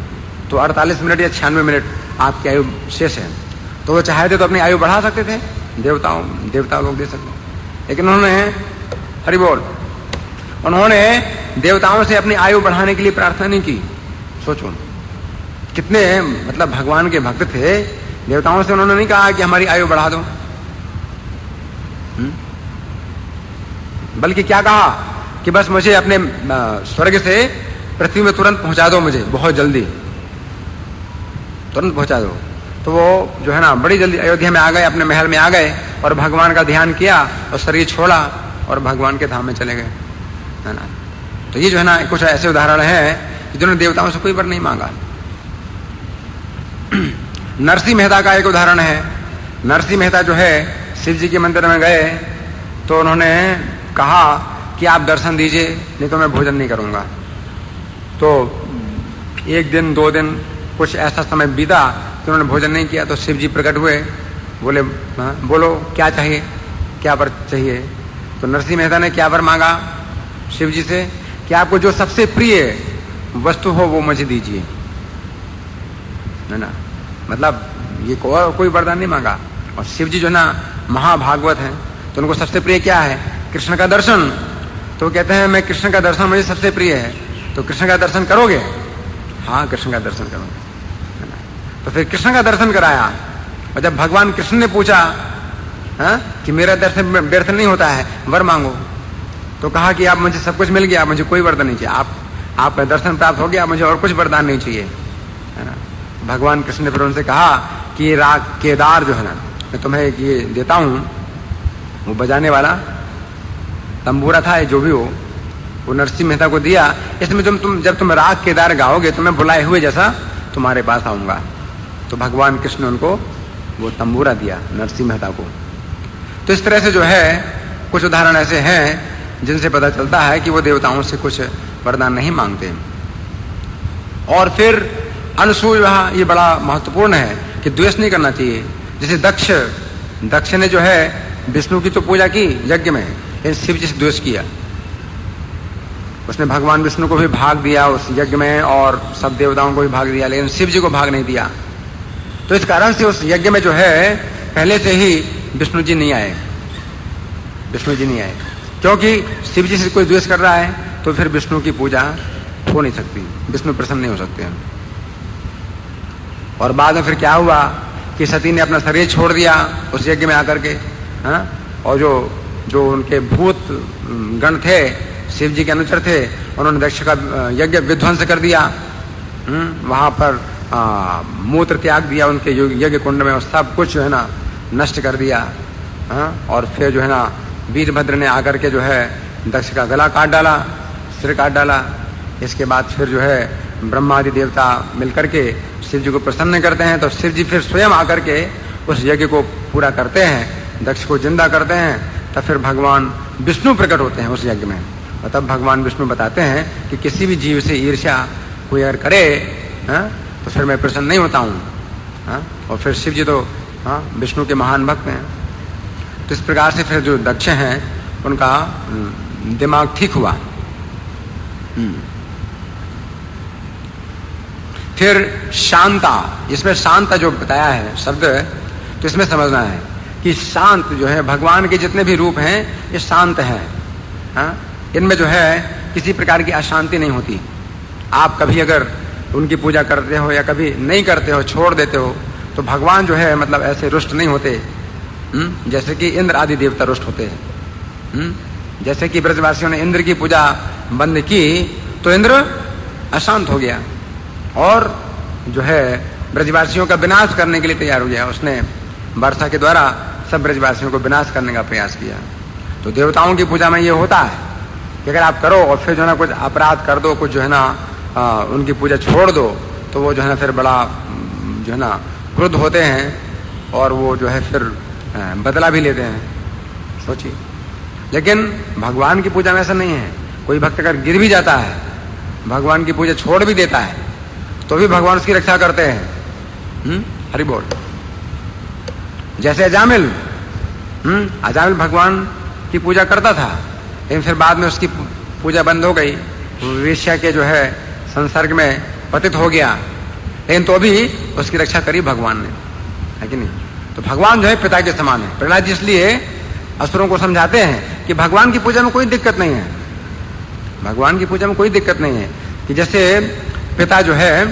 तो 48 मिनट या 96 मिनट आपकी आयु शेष है। तो वो चाहते तो अपनी आयु बढ़ा सकते थे, देवता लोग दे सकते, लेकिन उन्होंने, हरि बोल, उन्होंने देवताओं से अपनी आयु बढ़ाने के लिए प्रार्थना नहीं की। सोचो कितने मतलब भगवान के भक्त थे, देवताओं से उन्होंने नहीं कहा कि हमारी आयु बढ़ा दो, बल्कि क्या कहा कि बस मुझे अपने स्वर्ग से पृथ्वी में तुरंत पहुंचा दो, मुझे बहुत जल्दी तुरंत पहुंचा दो। तो वो जो है ना बड़ी जल्दी अयोध्या में आ गए, अपने महल में आ गए और भगवान का ध्यान किया और शरीर छोड़ा और भगवान के धाम में चले गए, है ना। तो ये जो है ना कुछ ऐसे उदाहरण है कि जिन्होंने देवताओं से कोई वर नहीं मांगा। नरसिंह मेहता का एक उदाहरण है। नरसिंह मेहता जो है शिव जी के मंदिर में गए तो उन्होंने कहा कि आप दर्शन दीजिए, नहीं तो मैं भोजन नहीं करूंगा। तो 1 दिन 2 दिन कुछ ऐसा समय बीता कि उन्होंने भोजन नहीं किया। तो शिव जी प्रकट हुए, बोले बोलो क्या चाहिए, क्या वर चाहिए। तो नरसिंह मेहता ने क्या वर मांगा शिव जी से कि आपको जो सबसे प्रिय वस्तु हो वो मुझे दीजिए, है ना। मतलब ये कोई वरदान नहीं मांगा। और शिव जी जो है ना महाभागवत हैं, तो उनको सबसे प्रिय क्या है, कृष्ण का दर्शन। तो कहते हैं मैं कृष्ण का दर्शन मुझे सबसे प्रिय है, तो कृष्ण का दर्शन करोगे? हाँ कृष्ण का दर्शन करोगे, है ना। तो फिर कृष्ण का दर्शन कराया। और जब भगवान कृष्ण ने पूछा कि मेरा दर्शन व्यर्थ नहीं होता है, वर मांगो, तो कहा कि आप मुझे सब कुछ मिल गया, मुझे कोई वरदान नहीं चाहिए, आप दर्शन प्राप्त हो गया, मुझे और कुछ वरदान नहीं चाहिए, है ना। भगवान कृष्ण ने फिर उनसे कहा कि राग केदार जो है ना, मैं तुम्हें ये देता हूं, वो बजाने वाला तंबूरा था, जो भी हो, वो नरसिंह मेहता को दिया। इसमें जब तुम राग केदार गाओगे तो मैं बुलाए हुए जैसा तुम्हारे पास आऊंगा। तो भगवान कृष्ण ने उनको वो तंबूरा दिया नरसिंह मेहता को। तो इस तरह से जो है कुछ उदाहरण ऐसे हैं जिनसे पता चलता है कि वो देवताओं से कुछ वरदान नहीं मांगते। और फिर अनसूया, ये बड़ा महत्वपूर्ण है कि द्वेष नहीं करना चाहिए। जैसे दक्ष ने जो है विष्णु की तो पूजा की यज्ञ में, लेकिन शिव जी से द्वेष किया। उसने भगवान विष्णु को भी भाग दिया उस यज्ञ में और सब देवताओं को भी भाग दिया, लेकिन शिव जी को भाग नहीं दिया। तो इस कारण से उस यज्ञ में जो है पहले से ही विष्णु जी नहीं आए, क्योंकि शिव जी से कोई द्वेष कर रहा है तो फिर विष्णु की पूजा हो नहीं सकती, विष्णु प्रसन्न नहीं हो सकते हैं। और बाद में फिर क्या हुआ कि सती ने अपना शरीर छोड़ दिया उस यज्ञ में आकर के, और जो उनके भूत गण थे, शिव जी के अनुचर थे, उन्होंने दक्ष का यज्ञ विध्वंस कर दिया। वहां पर मूत्र त्याग दिया उनके यज्ञ कुंड में, और सब कुछ जो है ना नष्ट कर दिया। और फिर जो है ना वीरभद्र ने आकर के जो है दक्ष का गला काट डाला, सिर काट डाला। इसके बाद फिर जो है ब्रह्मा आदि देवता मिलकर के शिव जी को प्रसन्न करते हैं। तो शिव जी फिर स्वयं आकर के उस यज्ञ को पूरा करते हैं, दक्ष को जिंदा करते हैं। तब फिर भगवान विष्णु प्रकट होते हैं उस यज्ञ में, और तब भगवान विष्णु बताते हैं कि किसी भी जीव से ईर्ष्या कोई अगर करे तो फिर मैं प्रसन्न नहीं होता हूँ। और फिर शिव जी तो विष्णु के महान भक्त हैं। तो इस प्रकार से फिर जो दक्ष हैं उनका दिमाग ठीक हुआ। फिर शांता, इसमें शांता जो बताया है शब्द, तो इसमें समझना है कि शांत जो है भगवान के जितने भी रूप हैं ये शांत हैं। इनमें जो है किसी प्रकार की अशांति नहीं होती। आप कभी अगर उनकी पूजा करते हो या कभी नहीं करते हो, छोड़ देते हो, तो भगवान जो है मतलब ऐसे रुष्ट नहीं होते जैसे कि इंद्र आदि देवता रुष्ट होते हैं। जैसे कि ब्रजवासियों ने इंद्र की पूजा बंद की तो इंद्र अशांत हो गया और जो है ब्रजवासियों का विनाश करने के लिए तैयार हो गया। उसने वर्षा के द्वारा सब ब्रजवासियों को विनाश करने का प्रयास किया। तो देवताओं की पूजा में ये होता है कि अगर आप करो और फिर जो है ना कुछ अपराध कर दो, कुछ जो है ना उनकी पूजा छोड़ दो, तो वो जो है ना फिर बड़ा जो है ना क्रुद्ध होते हैं और वो जो है फिर बदला भी लेते हैं। सोचिए, लेकिन भगवान की पूजा में ऐसा नहीं है। कोई भक्त अगर गिर भी जाता है, भगवान की पूजा छोड़ भी देता है, तो भी भगवान उसकी रक्षा करते हैं। हरि बोल। जैसे अजामिल भगवान की पूजा करता था, लेकिन फिर बाद में उसकी पूजा बंद हो गई, वेश्या के जो है संसर्ग में पतित हो गया, लेकिन तो भी उसकी रक्षा करी भगवान ने, है कि नहीं? तो भगवान जो है पिता के समान है। प्रहलाद जी इसलिए असुरों को समझाते हैं कि भगवान की पूजा में कोई दिक्कत नहीं है, भगवान की पूजा में कोई दिक्कत नहीं है। कि जैसे पिता जो है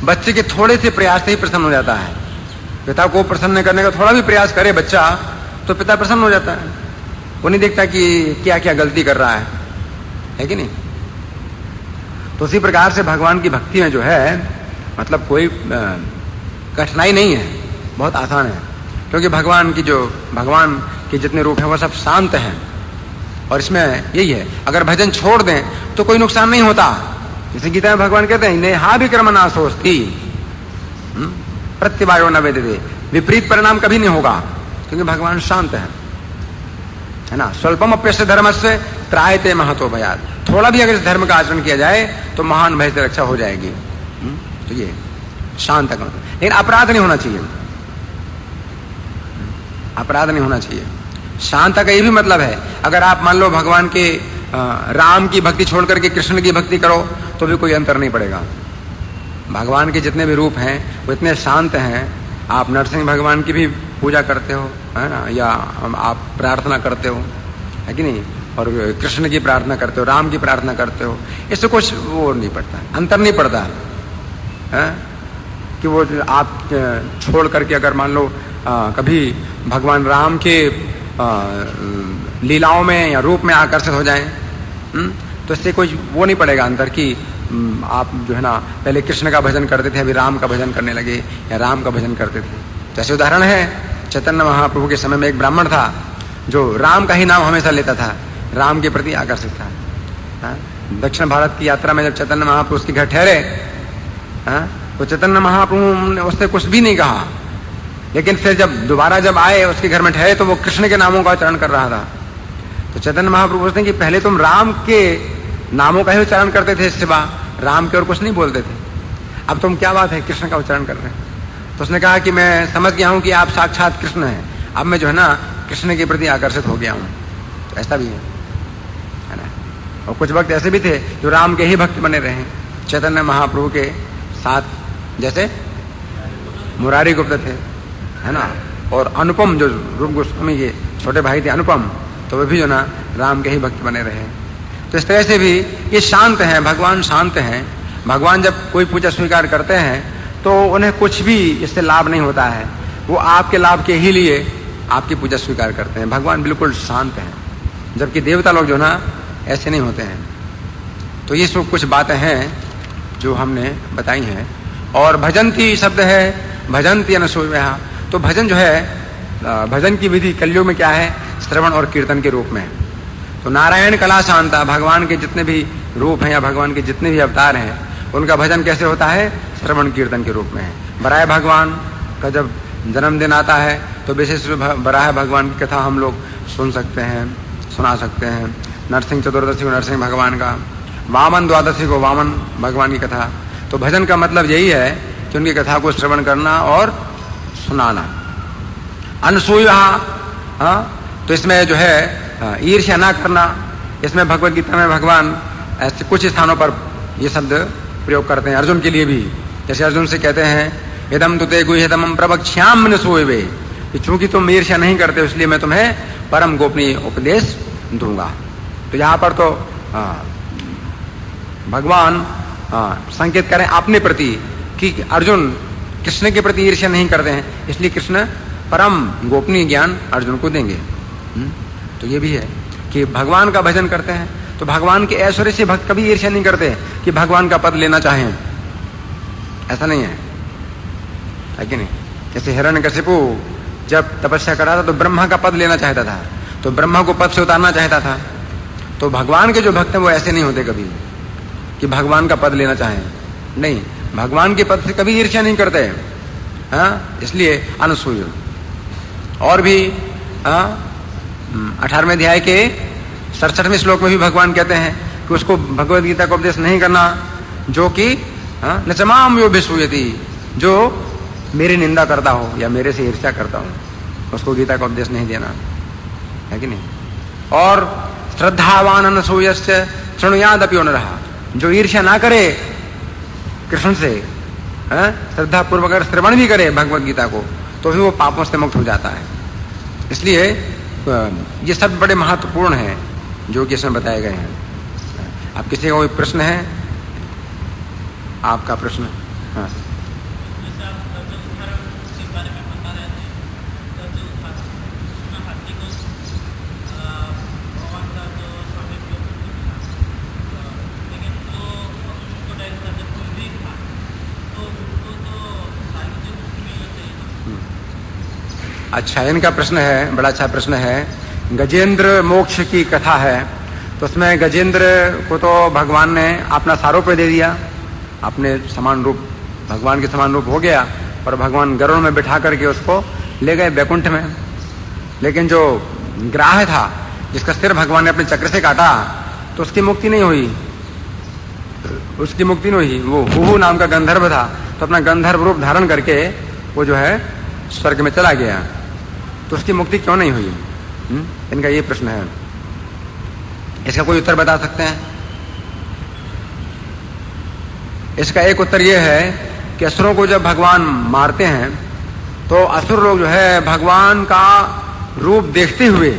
बच्चे के थोड़े से प्रयास से ही प्रसन्न हो जाता है। पिता को प्रसन्न करने का थोड़ा भी प्रयास करे बच्चा, तो पिता प्रसन्न हो जाता है। वो नहीं देखता कि क्या क्या गलती कर रहा है कि नहीं? तो उसी प्रकार से भगवान की भक्ति में जो है मतलब कोई कठिनाई नहीं है, बहुत आसान है। क्योंकि भगवान के जितने रूप हैं वो सब शांत हैं। और इसमें यही है, अगर भजन छोड़ दें तो कोई नुकसान नहीं होता। जैसे गीता में भगवान कहते हैं, नेहा विक्रमना सोचती प्रत्यवायो न वेदते, विपरीत परिणाम कभी नहीं होगा, क्योंकि भगवान शांत है ना। स्वल्पम अप्यस्य धर्मस्य त्रायते महतो भयात्। थोड़ा भी अगर इस धर्म का आचरण किया जाए तो महान भय से रक्षा हो जाएगी। तो ये शांत है, लेकिन अपराध नहीं होना चाहिए, अपराध नहीं होना चाहिए। शांता का ये भी मतलब है, अगर आप मान लो भगवान के राम की भक्ति छोड़ करके कृष्ण की भक्ति करो तो भी कोई अंतर नहीं पड़ेगा। भगवान के जितने भी रूप हैं वो इतने शांत हैं। आप नरसिंह भगवान की भी पूजा करते हो, है ना, या आप प्रार्थना करते हो, है कि नहीं, और कृष्ण की प्रार्थना करते हो, राम की प्रार्थना करते हो, इससे कुछ वो नहीं पड़ता, अंतर नहीं पड़ता है कि वो आप छोड़ करके अगर मान लो कभी भगवान राम के लीलाओं में या रूप में आकर्षित हो जाएं, तो इससे कोई वो नहीं पड़ेगा अंतर कि आप जो है ना पहले कृष्ण का भजन करते थे, अभी राम का भजन करने लगे, या राम का भजन करते थे। जैसे उदाहरण है, चैतन्य महाप्रभु के समय में एक ब्राह्मण था जो राम का ही नाम हमेशा लेता था, राम के प्रति आकर्षित था। दक्षिण भारत की यात्रा में जब चैतन्य महाप्रभु उसके घर ठहरे, तो चैतन्य महाप्रभु ने उसने कुछ भी नहीं कहा, लेकिन फिर जब दोबारा जब आए उसके घर में ठहरे तो वो कृष्ण के नामों का उच्चारण कर रहा था। तो चैतन्य महाप्रभु पूछते हैं कि पहले तुम राम के नामों का ही उच्चारण करते थे, सिवा राम के और कुछ नहीं बोलते थे, अब तुम क्या बात है कृष्ण का उच्चारण कर रहे हैं? तो उसने कहा कि मैं समझ गया हूं कि आप साक्षात कृष्ण हैं, अब मैं जो है ना कृष्ण के प्रति आकर्षित हो गया हूं। तो ऐसा भी है ना। और कुछ वक्त ऐसे भी थे जो राम के ही भक्त बने रहे चैतन्य महाप्रभु के साथ, जैसे मुरारी गुप्त थे, है ना, और अनुपम जो रूप गोस्वामी के छोटे भाई थे अनुपम, तो वे भी जो ना राम के ही भक्त बने रहे। तो इस तरह से भी ये शांत हैं, भगवान शांत हैं। भगवान जब कोई पूजा स्वीकार करते हैं तो उन्हें कुछ भी इससे लाभ नहीं होता है, वो आपके लाभ के ही लिए आपकी पूजा स्वीकार करते हैं। भगवान बिल्कुल शांत हैं, जबकि देवता लोग जो ना ऐसे नहीं होते हैं। तो ये सब कुछ बातें हैं जो हमने बताई हैं। और भजंती शब्द है, भजंती अनसूया। तो भजन जो है, भजन की विधि कलयुग में क्या है? श्रवण और कीर्तन के रूप में। तो नारायण कला शांता, भगवान के जितने भी रूप हैं या भगवान के जितने भी अवतार हैं उनका भजन कैसे होता है? श्रवण कीर्तन के रूप में है। बराह भगवान का जब जन्मदिन आता है तो विशेष बराह भगवान की कथा हम लोग सुन सकते हैं, सुना सकते हैं। नरसिंह चतुर्दशी को नरसिंह भगवान का, वामन द्वादशी को वामन भगवान की कथा। तो भजन का मतलब यही है कि उनकी कथा को श्रवण करना और सुनाना। अनसूया, तो इसमें जो है ईर्ष्या ना करना। इसमें भगवत गीता में भगवान ऐसे कुछ स्थानों पर ये शब्द प्रयोग करते हैं अर्जुन के लिए भी। जैसे अर्जुन से कहते हैं, इदम तुते गुह्यतमं प्रवक्ष्यामि न सूयवे, कि चूंकि तुम ईर्ष्या नहीं करते इसलिए मैं तुम्हें परम गोपनीय उपदेश दूंगा। तो यहाँ पर तो भगवान संकेत करें अपने प्रति कि अर्जुन कृष्ण के प्रति ईर्ष्या नहीं करते हैं, इसलिए कृष्ण परम गोपनीय ज्ञान अर्जुन को देंगे। तो ये भी है कि भगवान का भजन करते हैं तो भगवान के ऐश्वर्य से भक्त कभी ईर्ष्या नहीं करते कि भगवान का पद लेना चाहें, ऐसा नहीं है कि नहीं? जैसे हिरण्यकशिपु जब तपस्या कर रहा था तो ब्रह्मा का पद लेना चाहता था, तो ब्रह्मा को पद से उतारना चाहता था। तो भगवान के जो भक्त हैं वो ऐसे नहीं होते कभी कि भगवान का पद लेना चाहें, नहीं, भगवान के पद से कभी ईर्ष्या नहीं करते। हाँ, इसलिए अनुसूय और भी 18वें अध्याय के 67वें श्लोक में भी भगवान कहते हैं कि उसको भगवद गीता का उपदेश नहीं करना, जो कि न चमाम यो विसूयति, जो मेरी निंदा करता हो या मेरे से ईर्ष्या करता हो, उसको गीता का उपदेश नहीं देना, है कि नहीं। और श्रद्धावान अनसूयस्य शृणुयादपि न रहा, जो ईर्ष्या ना करे कृष्ण से, श्रद्धा पूर्वक अगर श्रवण भी करे भगवद गीता को, तो भी वो पापों से मुक्त हो जाता है। इसलिए ये सब बड़े महत्वपूर्ण हैं जो कि इसमें बताए गए हैं। आप किसी का कोई प्रश्न है? आपका प्रश्न? हाँ, अच्छा, इनका प्रश्न है, बड़ा अच्छा प्रश्न है। गजेंद्र मोक्ष की कथा है, तो उसमें गजेंद्र को तो भगवान ने अपना सारोप दे दिया, अपने समान रूप, भगवान के समान रूप हो गया, और भगवान गरुड़ में बिठा करके उसको ले गए बैकुंठ में। लेकिन जो ग्राह था, जिसका सिर भगवान ने अपने चक्र से काटा, तो उसकी मुक्ति नहीं हुई, उसकी मुक्ति नहीं हुई। वो हुहु नाम का गंधर्व था, तो अपना गंधर्व रूप धारण करके वो जो है स्वर्ग में चला गया, तो उसकी मुक्ति क्यों नहीं हुई? इनका ये प्रश्न है। इसका कोई उत्तर बता सकते हैं? इसका एक उत्तर यह है कि असुरों को जब भगवान मारते हैं, तो असुर लोग जो है भगवान का रूप देखते हुए,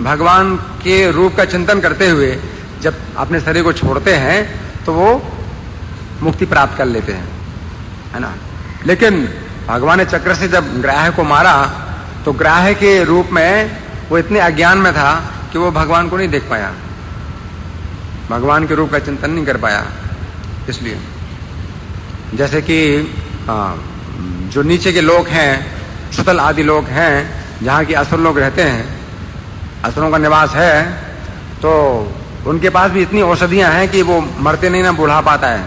भगवान के रूप का चिंतन करते हुए जब अपने शरीर को छोड़ते हैं, तो वो मुक्ति प्राप्त कर लेते हैं, है ना। लेकिन भगवान ने चक्र से जब ग्राह को मारा, तो ग्राह के रूप में वो इतने अज्ञान में था कि वो भगवान को नहीं देख पाया, भगवान के रूप का चिंतन नहीं कर पाया। इसलिए जैसे कि जो नीचे के लोग हैं, सुतल आदि लोग हैं, जहाँ की असुर लोग रहते हैं, असुरों का निवास है, तो उनके पास भी इतनी औषधियां हैं कि वो मरते नहीं ना, बुढ़ा पाता है,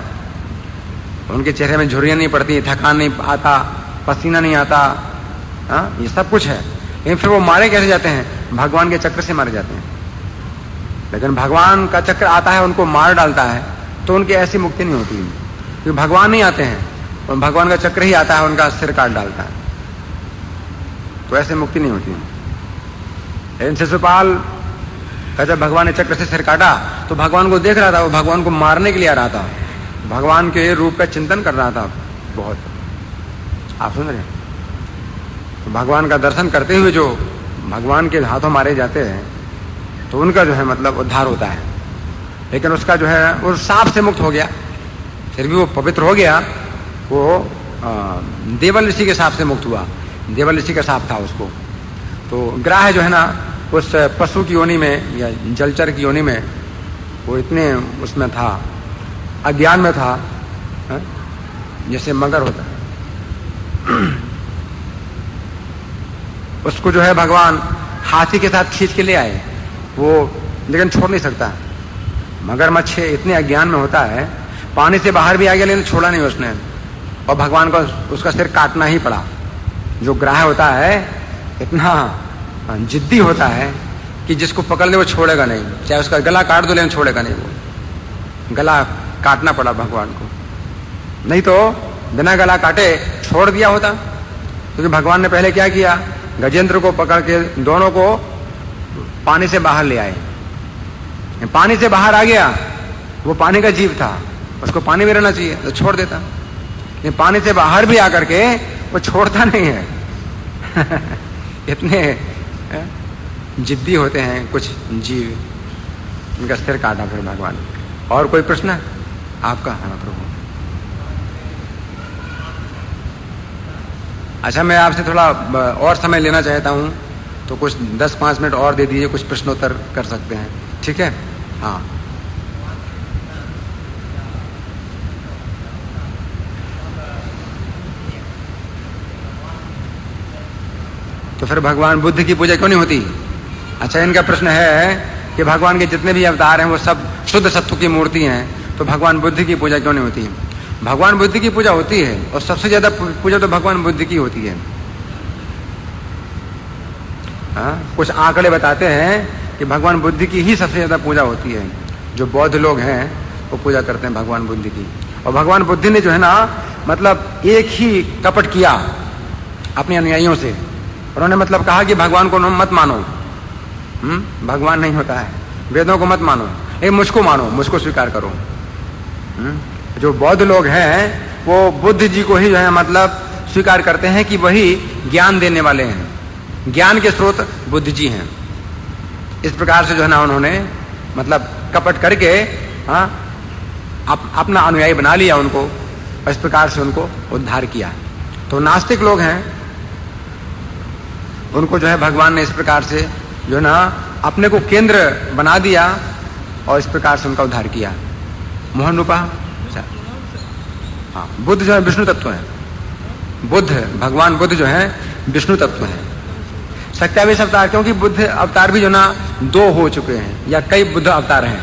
उनके चेहरे में झुर्रियां नहीं पड़ती, थकान नहीं आता, पसीना नहीं आता, ये सब कुछ है। लेकिन फिर वो मारे कैसे जाते हैं? भगवान के चक्र से मारे जाते हैं। लेकिन भगवान का चक्र आता है, उनको मार डालता है, तो उनकी ऐसी मुक्ति नहीं होती, क्योंकि भगवान नहीं आते हैं, और भगवान का चक्र ही आता है, उनका सिर काट डालता है, तो ऐसे मुक्ति नहीं होती। लेकिन शिशुपाल का जब भगवान ने चक्र से सिर काटा, तो भगवान को देख रहा था, वो भगवान को मारने के लिए आ रहा था, भगवान के रूप का चिंतन कर रहा था बहुत। आप सुन रहे हैं? तो भगवान का दर्शन करते हुए जो भगवान के हाथों मारे जाते हैं, तो उनका जो है मतलब उद्धार होता है। लेकिन उसका जो है वो सांप से मुक्त हो गया, फिर भी वो पवित्र हो गया, वो देवल ऋषि के सांप से मुक्त हुआ, देवल ऋषि का सांप था उसको। तो ग्राह जो है ना, उस पशु की योनि में या जलचर की योनि में, वो इतने उसमें था, अज्ञान में था, जैसे मगर होता है। उसको जो है भगवान हाथी के साथ खींच के ले आए, वो लेकिन छोड़ नहीं सकता, मगरमच्छ इतने अज्ञान में होता है, पानी से बाहर भी आ गया लेकिन छोड़ा नहीं उसने, और भगवान को उसका सिर काटना ही पड़ा। जो ग्राह होता है इतना जिद्दी होता है कि जिसको पकड़ ले वो छोड़ेगा नहीं, चाहे उसका गला काट दो लेकिन छोड़ेगा नहीं, वो गला काटना पड़ा भगवान को, नहीं तो बिना गला काटे छोड़ दिया होता। क्योंकि भगवान ने पहले क्या किया, गजेंद्र को पकड़ के दोनों को पानी से बाहर ले आए, पानी से बाहर आ गया, वो पानी का जीव था, उसको पानी में रहना चाहिए तो छोड़ देता, लेकिन पानी से बाहर भी आकर के वो छोड़ता नहीं है। इतने जिद्दी होते हैं कुछ जीव, इनका सिर काटा फिर भगवान। और कोई प्रश्न है आपका? हाँ प्रभु। अच्छा, मैं आपसे थोड़ा और समय लेना चाहता हूँ, तो कुछ 10-5 मिनट और दे दीजिए, कुछ प्रश्नोत्तर कर सकते हैं, ठीक है? हाँ, तो फिर भगवान बुद्ध की पूजा क्यों नहीं होती? अच्छा, इनका प्रश्न है कि भगवान के जितने भी अवतार हैं वो सब शुद्ध सत्व की मूर्ति हैं, तो भगवान बुद्ध की पूजा क्यों नहीं होती? भगवान बुद्ध की पूजा होती है, और सबसे ज्यादा पूजा तो भगवान बुद्ध की होती है। कुछ आंकड़े बताते हैं कि भगवान बुद्ध की ही सबसे ज्यादा पूजा होती है। जो बौद्ध लोग हैं वो पूजा करते हैं भगवान बुद्ध की। और भगवान बुद्ध ने जो है ना, मतलब एक ही कपट किया अपने अनुयायियों से। उन्होंने मतलब कहा कि भगवान को मत मानो, भगवान नहीं होता है, वेदों को मत मानो, ये मुझको मानो, मुझको स्वीकार करो। जो बौद्ध लोग हैं वो बुद्ध जी को ही जो है मतलब स्वीकार करते हैं कि वही ज्ञान देने वाले हैं, ज्ञान के स्रोत बुद्ध जी हैं। इस प्रकार से जो है ना उन्होंने मतलब कपट करके अपना अनुयायी बना लिया उनको, इस प्रकार से उनको उद्धार किया। तो नास्तिक लोग हैं, उनको जो है भगवान ने इस प्रकार से जो है ना अपने को केंद्र बना दिया और इस प्रकार से उनका उद्धार किया। मोहन रूपा, हाँ, बुद्ध जो है विष्णु तत्व है। बुद्ध, भगवान बुद्ध जो है विष्णु तत्व है। 27 अवतार, क्योंकि बुद्ध अवतार भी जो ना 2 हो चुके हैं या कई बुद्ध अवतार हैं,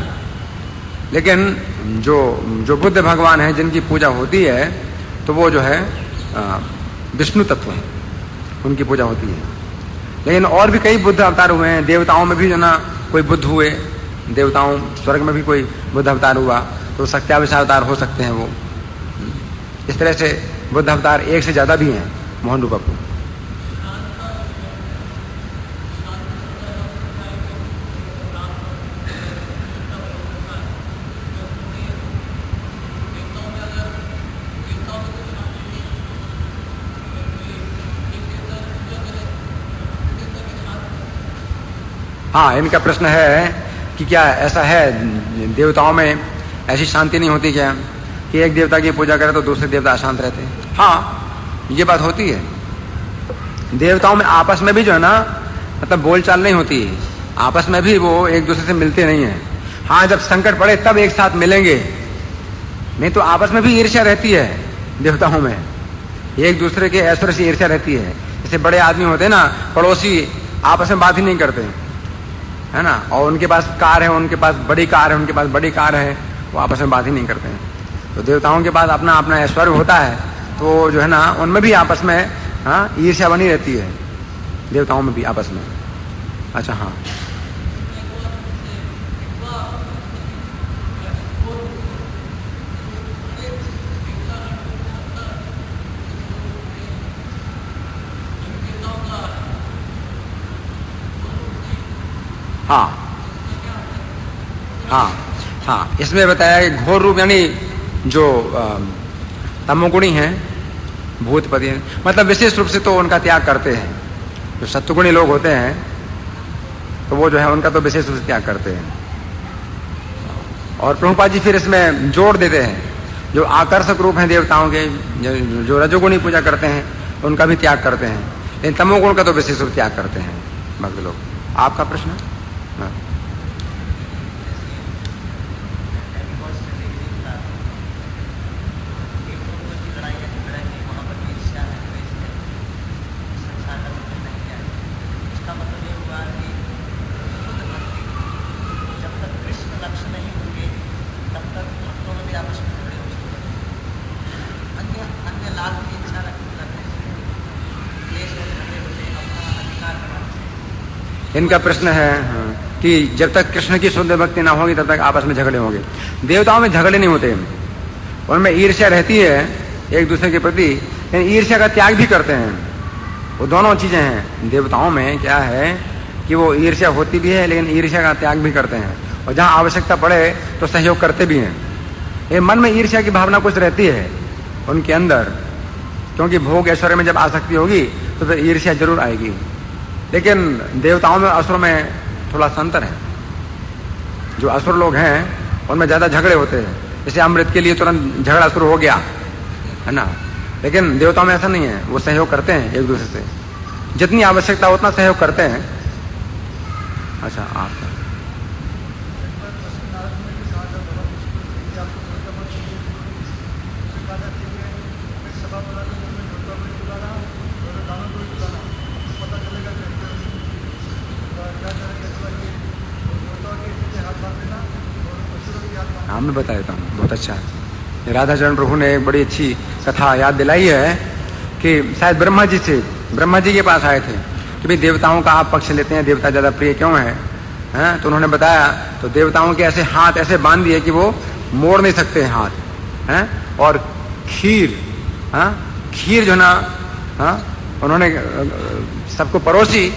लेकिन जो बुद्ध भगवान है जिनकी पूजा होती है तो वो जो है विष्णु तत्व है, उनकी पूजा होती है। लेकिन और भी कई बुद्ध अवतार हुए हैं। देवताओं में भी जो ना कोई बुद्ध हुए, देवताओं स्वर्ग में भी कोई बुद्ध अवतार हुआ, तो 27 अवतार हो सकते हैं वो। इस तरह से बुद्ध अवतार एक से ज्यादा भी हैं मोहन रूपा को। हाँ, इनका प्रश्न है कि क्या ऐसा है देवताओं में ऐसी शांति नहीं होती क्या कि एक देवता की पूजा करे तो दूसरे देवता अशांत रहते हैं? हाँ, ये बात होती है। देवताओं में आपस में भी जो है ना मतलब बोलचाल नहीं होती है, आपस में भी वो एक दूसरे से मिलते नहीं है। हाँ, जब संकट पड़े तब एक साथ मिलेंगे, नहीं तो आपस में भी ईर्ष्या रहती है देवताओं में, एक दूसरे के ऐश्वर्य से ईर्ष्या रहती है। जैसे बड़े आदमी होते हैं ना, पड़ोसी आपस में बात ही नहीं करते, है ना, और उनके पास कार है, उनके पास बड़ी कार है, उनके पास बड़ी कार है, वो आपस में बात ही नहीं करते हैं। तो देवताओं के पास अपना अपना ऐश्वर्य होता है, तो जो है ना उनमें भी आपस में ईर्ष्या बनी रहती है, देवताओं में भी आपस में। अच्छा, हाँ, हाँ, हाँ, हाँ, इसमें बताया कि घोर रूप यानी जो तमोगुणी हैं, भूतपति हैं, मतलब विशेष रूप से तो उनका त्याग करते हैं। जो सत्वगुणी लोग होते हैं तो वो जो है उनका तो विशेष रूप से त्याग करते हैं। और प्रभुपाद जी फिर इसमें जोड़ देते हैं, जो आकर्षक रूप हैं देवताओं के, जो रजोगुणी पूजा करते हैं उनका भी त्याग करते हैं, लेकिन तमोगुण का तो विशेष रूप त्याग करते हैं भक्त लोग। आपका प्रश्न? हाँ। इनका प्रश्न है कि जब तक कृष्ण की शुद्ध भक्ति ना होगी तब तक आपस में झगड़े होंगे। देवताओं में झगड़े नहीं होते, उनमें ईर्ष्या रहती है एक दूसरे के प्रति, लेकिन ईर्ष्या का त्याग भी करते हैं। वो दोनों चीजें हैं। देवताओं में क्या है कि वो ईर्ष्या होती भी है लेकिन ईर्ष्या का त्याग भी करते हैं, और जहां आवश्यकता पड़े तो सहयोग करते भी हैं। ये मन में ईर्ष्या की भावना कुछ रहती है उनके अंदर, क्योंकि भोग ऐश्वर्य में जब आसक्ति होगी तो फिर ईर्ष्या जरूर आएगी। लेकिन देवताओं में असुरों में थोड़ा सा अंतर है। जो असुर लोग हैं उनमें ज्यादा झगड़े होते हैं, जैसे अमृत के लिए तुरंत झगड़ा शुरू हो गया, है ना, लेकिन देवताओं में ऐसा नहीं है। वो सहयोग करते हैं एक दूसरे से, जितनी आवश्यकता उतना सहयोग करते हैं। अच्छा, आपका हाँ मैं बता देता हूँ, बहुत अच्छा है। राधा चरण प्रभु ने एक बड़ी अच्छी कथा याद दिलाई है कि शायद ब्रह्मा जी के पास आए थे कि भाई देवताओं का आप पक्ष लेते हैं, देवता ज्यादा प्रिय क्यों है? तो उन्होंने बताया, तो देवताओं के ऐसे हाथ ऐसे बांध दिए कि वो मोड़ नहीं सकते हाथ, हैं? और खीर जो ना, उन्होंने सबको परोसी,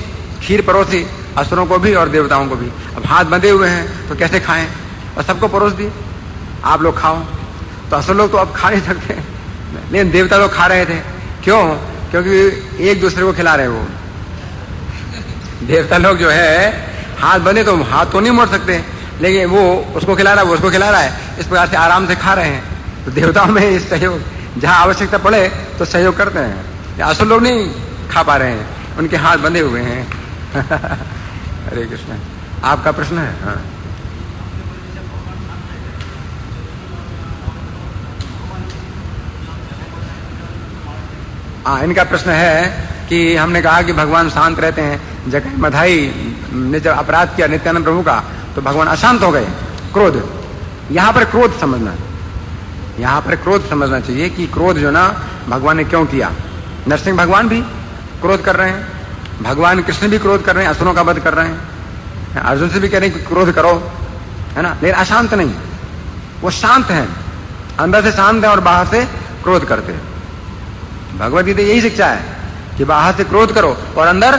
खीर परोसी, असुरों को भी और देवताओं को भी। अब हाथ बंधे हुए हैं तो कैसे खाएं? और सबको परोस दिए, आप लोग खाओ। तो असुर लोग तो अब खा नहीं सकते, लेकिन देवता लोग खा रहे थे। क्यों? क्योंकि एक दूसरे को खिला रहे वो। देवता लोग जो है हाथ बंधे तो हाथ तो नहीं मोड़ सकते, लेकिन वो उसको खिला रहा है, वो उसको खिला रहा है, इस प्रकार से आराम से खा रहे हैं। तो देवताओं में इस सहयोग, जहां आवश्यकता पड़े तो सहयोग करते हैं। असुर लोग नहीं खा पा रहे हैं, उनके हाथ बंधे हुए हैं। हरे कृष्ण। आपका प्रश्न है? हाँ, इनका प्रश्न है कि हमने कहा कि भगवान शांत रहते हैं। जगह मधाई ने जब अपराध किया नित्यानंद प्रभु का, तो भगवान अशांत हो गए, क्रोध। यहां पर क्रोध समझना, यहां पर क्रोध समझना चाहिए कि क्रोध जो ना भगवान ने क्यों किया। नरसिंह भगवान भी क्रोध कर रहे हैं, भगवान कृष्ण भी क्रोध कर रहे हैं, असुरों का वध कर रहे हैं। अर्जुन से भी कह रहे हैं कि क्रोध करो, है ना, लेकिन अशांत नहीं, वो शांत हैं, अंदर से शांत है और बाहर से क्रोध करते हैं। भगवद गीता यही शिक्षा है कि बाहर से क्रोध करो और अंदर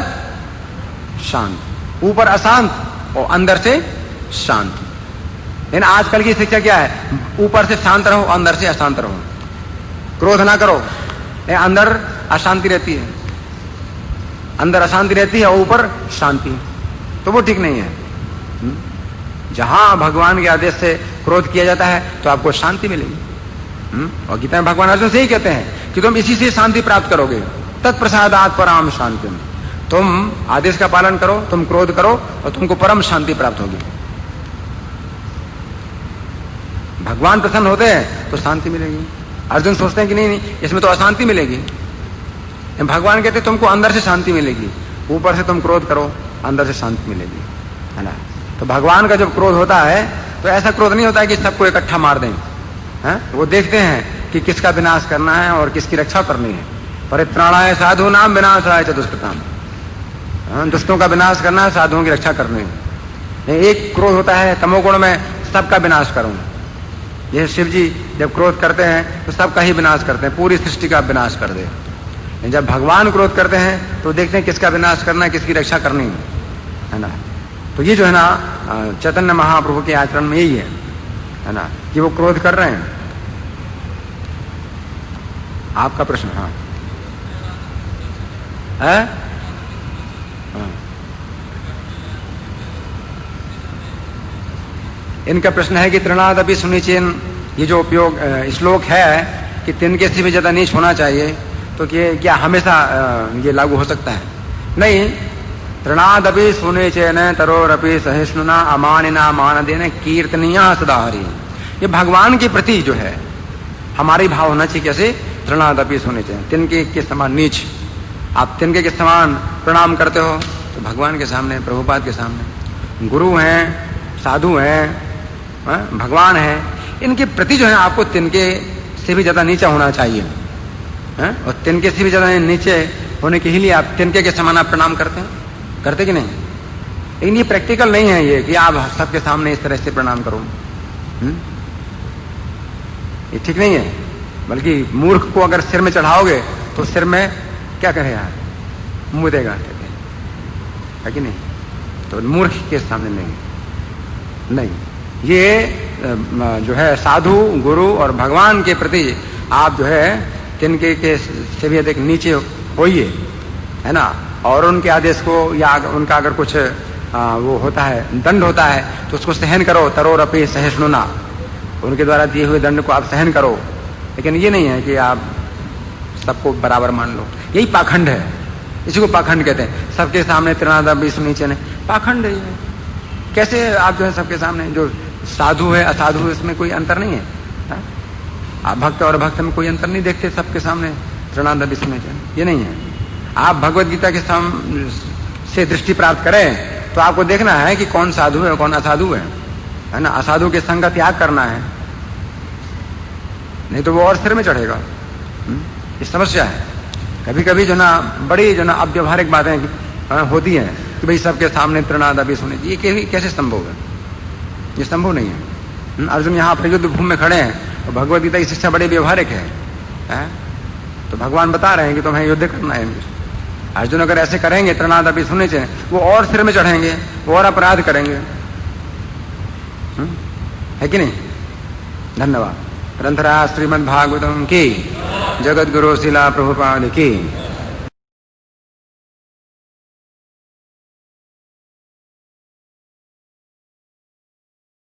शांत, ऊपर अशांत और अंदर से शांत। लेकिन आजकल की शिक्षा क्या है? ऊपर से शांत रहो, अंदर से अशांत रहो, क्रोध ना करो, अंदर अशांति रहती है, अंदर अशांति रहती है और ऊपर शांति, तो वो ठीक नहीं है। जहां भगवान के आदेश से क्रोध किया जाता है तो आपको शांति मिलेगी। और गीता में भगवान अर्जुन से ही कहते हैं कि तुम इसी से शांति प्राप्त करोगे, तत्प्रसादात् पराम शांति। तुम आदेश का पालन करो, तुम क्रोध करो और तुमको परम शांति प्राप्त होगी। भगवान प्रसन्न होते हैं तो शांति मिलेगी। अर्जुन सोचते हैं कि नहीं इसमें तो अशांति मिलेगी, भगवान कहते तुमको अंदर से शांति मिलेगी, ऊपर से तुम क्रोध करो, अंदर से शांति मिलेगी, है ना। तो भगवान का जब क्रोध होता है तो ऐसा क्रोध नहीं होता है कि सबको इकट्ठा मार दें, हैं? वो देखते हैं कि किसका विनाश करना है और किसकी रक्षा करनी है। परित्राणाय साधूनां विनाशाय च दुष्कृताम्, दुष्टों का विनाश करना है, साधुओं की रक्षा करनी है। एक क्रोध होता है तमोगुण में, सबका विनाश करूं। यह शिव जी जब क्रोध करते हैं तो सबका ही विनाश करते हैं, पूरी सृष्टि का विनाश कर दे। जब भगवान क्रोध करते हैं तो देखते हैं किसका विनाश करना है, किसकी रक्षा करनी है ना। तो ये जो है ना चैतन्य महाप्रभु के आचरण में यही है ना, कि वो क्रोध कर रहे हैं। आपका प्रश्न? हाँ है? हाँ। इनका प्रश्न है कि तृणादपि सुनिचेन, ये जो उपयोग श्लोक है कि तिनके से भी ज्यादा नीच होना चाहिए, तो क्या हमेशा ये लागू हो सकता है? नहीं। तृणादपि सुनिचेन तरोरपि सहिष्णुना अमानिना मानदेन कीर्तनीया सदा हरि। ये भगवान के प्रति जो है हमारी भाव होना चाहिए। कैसे? तृणादपि सुनिचेन, तिनके के समान नीच। आप तिनके के समान प्रणाम करते हो तो भगवान के सामने, प्रभुपाद के सामने, गुरु हैं, साधु हैं, भगवान हैं, इनके प्रति जो है आपको तिनके से भी ज्यादा नीचा होना चाहिए, हैं? और तिनके से भी ज्यादा नीचे होने के लिए आप तिनके के समान आप प्रणाम करते हैं, करते कि नहीं? लेकिन ये प्रैक्टिकल नहीं है ये कि आप सबके सामने इस तरह से प्रणाम करो, ये ठीक नहीं है। बल्कि मूर्ख को अगर सिर में चढ़ाओगे तो सिर में क्या करे यार, मुंह देगा, है कि नहीं? तो मूर्ख के सामने नहीं। ये जो है साधु, गुरु और भगवान के प्रति आप जो है तिनके के से भी अधिक नीचे होइए, है ना। और उनके आदेश को या उनका अगर कुछ वो होता है, दंड होता है, तो उसको सहन करो। तरोरपि सहिष्णुना, उनके द्वारा दिए हुए दंड को आप सहन करो। लेकिन ये नहीं है कि आप सबको बराबर मान लो, यही पाखंड है। इसी को पाखंड कहते हैं। सबके सामने तृणादपि सुनिचेन, पाखंड है। कैसे आप जो है सबके सामने, जो साधु है असाधु है इसमें कोई अंतर नहीं है, आप भक्त और भक्त में कोई अंतर नहीं देखते, सबके सामने तृणादपि सुनिचेन, ये नहीं है। आप भगवत गीता के से दृष्टि प्राप्त करें तो आपको देखना है कि कौन साधु है और कौन असाधु है। है ना, असाधु के संग का त्याग करना है, नहीं तो वो और सिर में चढ़ेगा। ये समस्या है। कभी कभी जो ना बड़ी जो ना अव्यवहारिक बातें होती हैं कि भाई सबके सामने त्रिनाद अभी सुने, ये कैसे संभव है? ये संभव नहीं है। अर्जुन यहाँ पर युद्ध भूमि में खड़े हैं और भगवद गीता की शिक्षा बड़ी व्यवहारिक है? तो भगवान बता रहे हैं कि तुम्हें युद्ध करना है। अर्जुन अगर ऐसे करेंगे त्रिनाद अभी सुने से, वो और सिर में चढ़ेंगे, वो और अपराध करेंगे, है कि नहीं? धन्यवाद। ग्रंथराज श्रीमद् भागवतम की, जगत गुरु शिला प्रभुपाद की।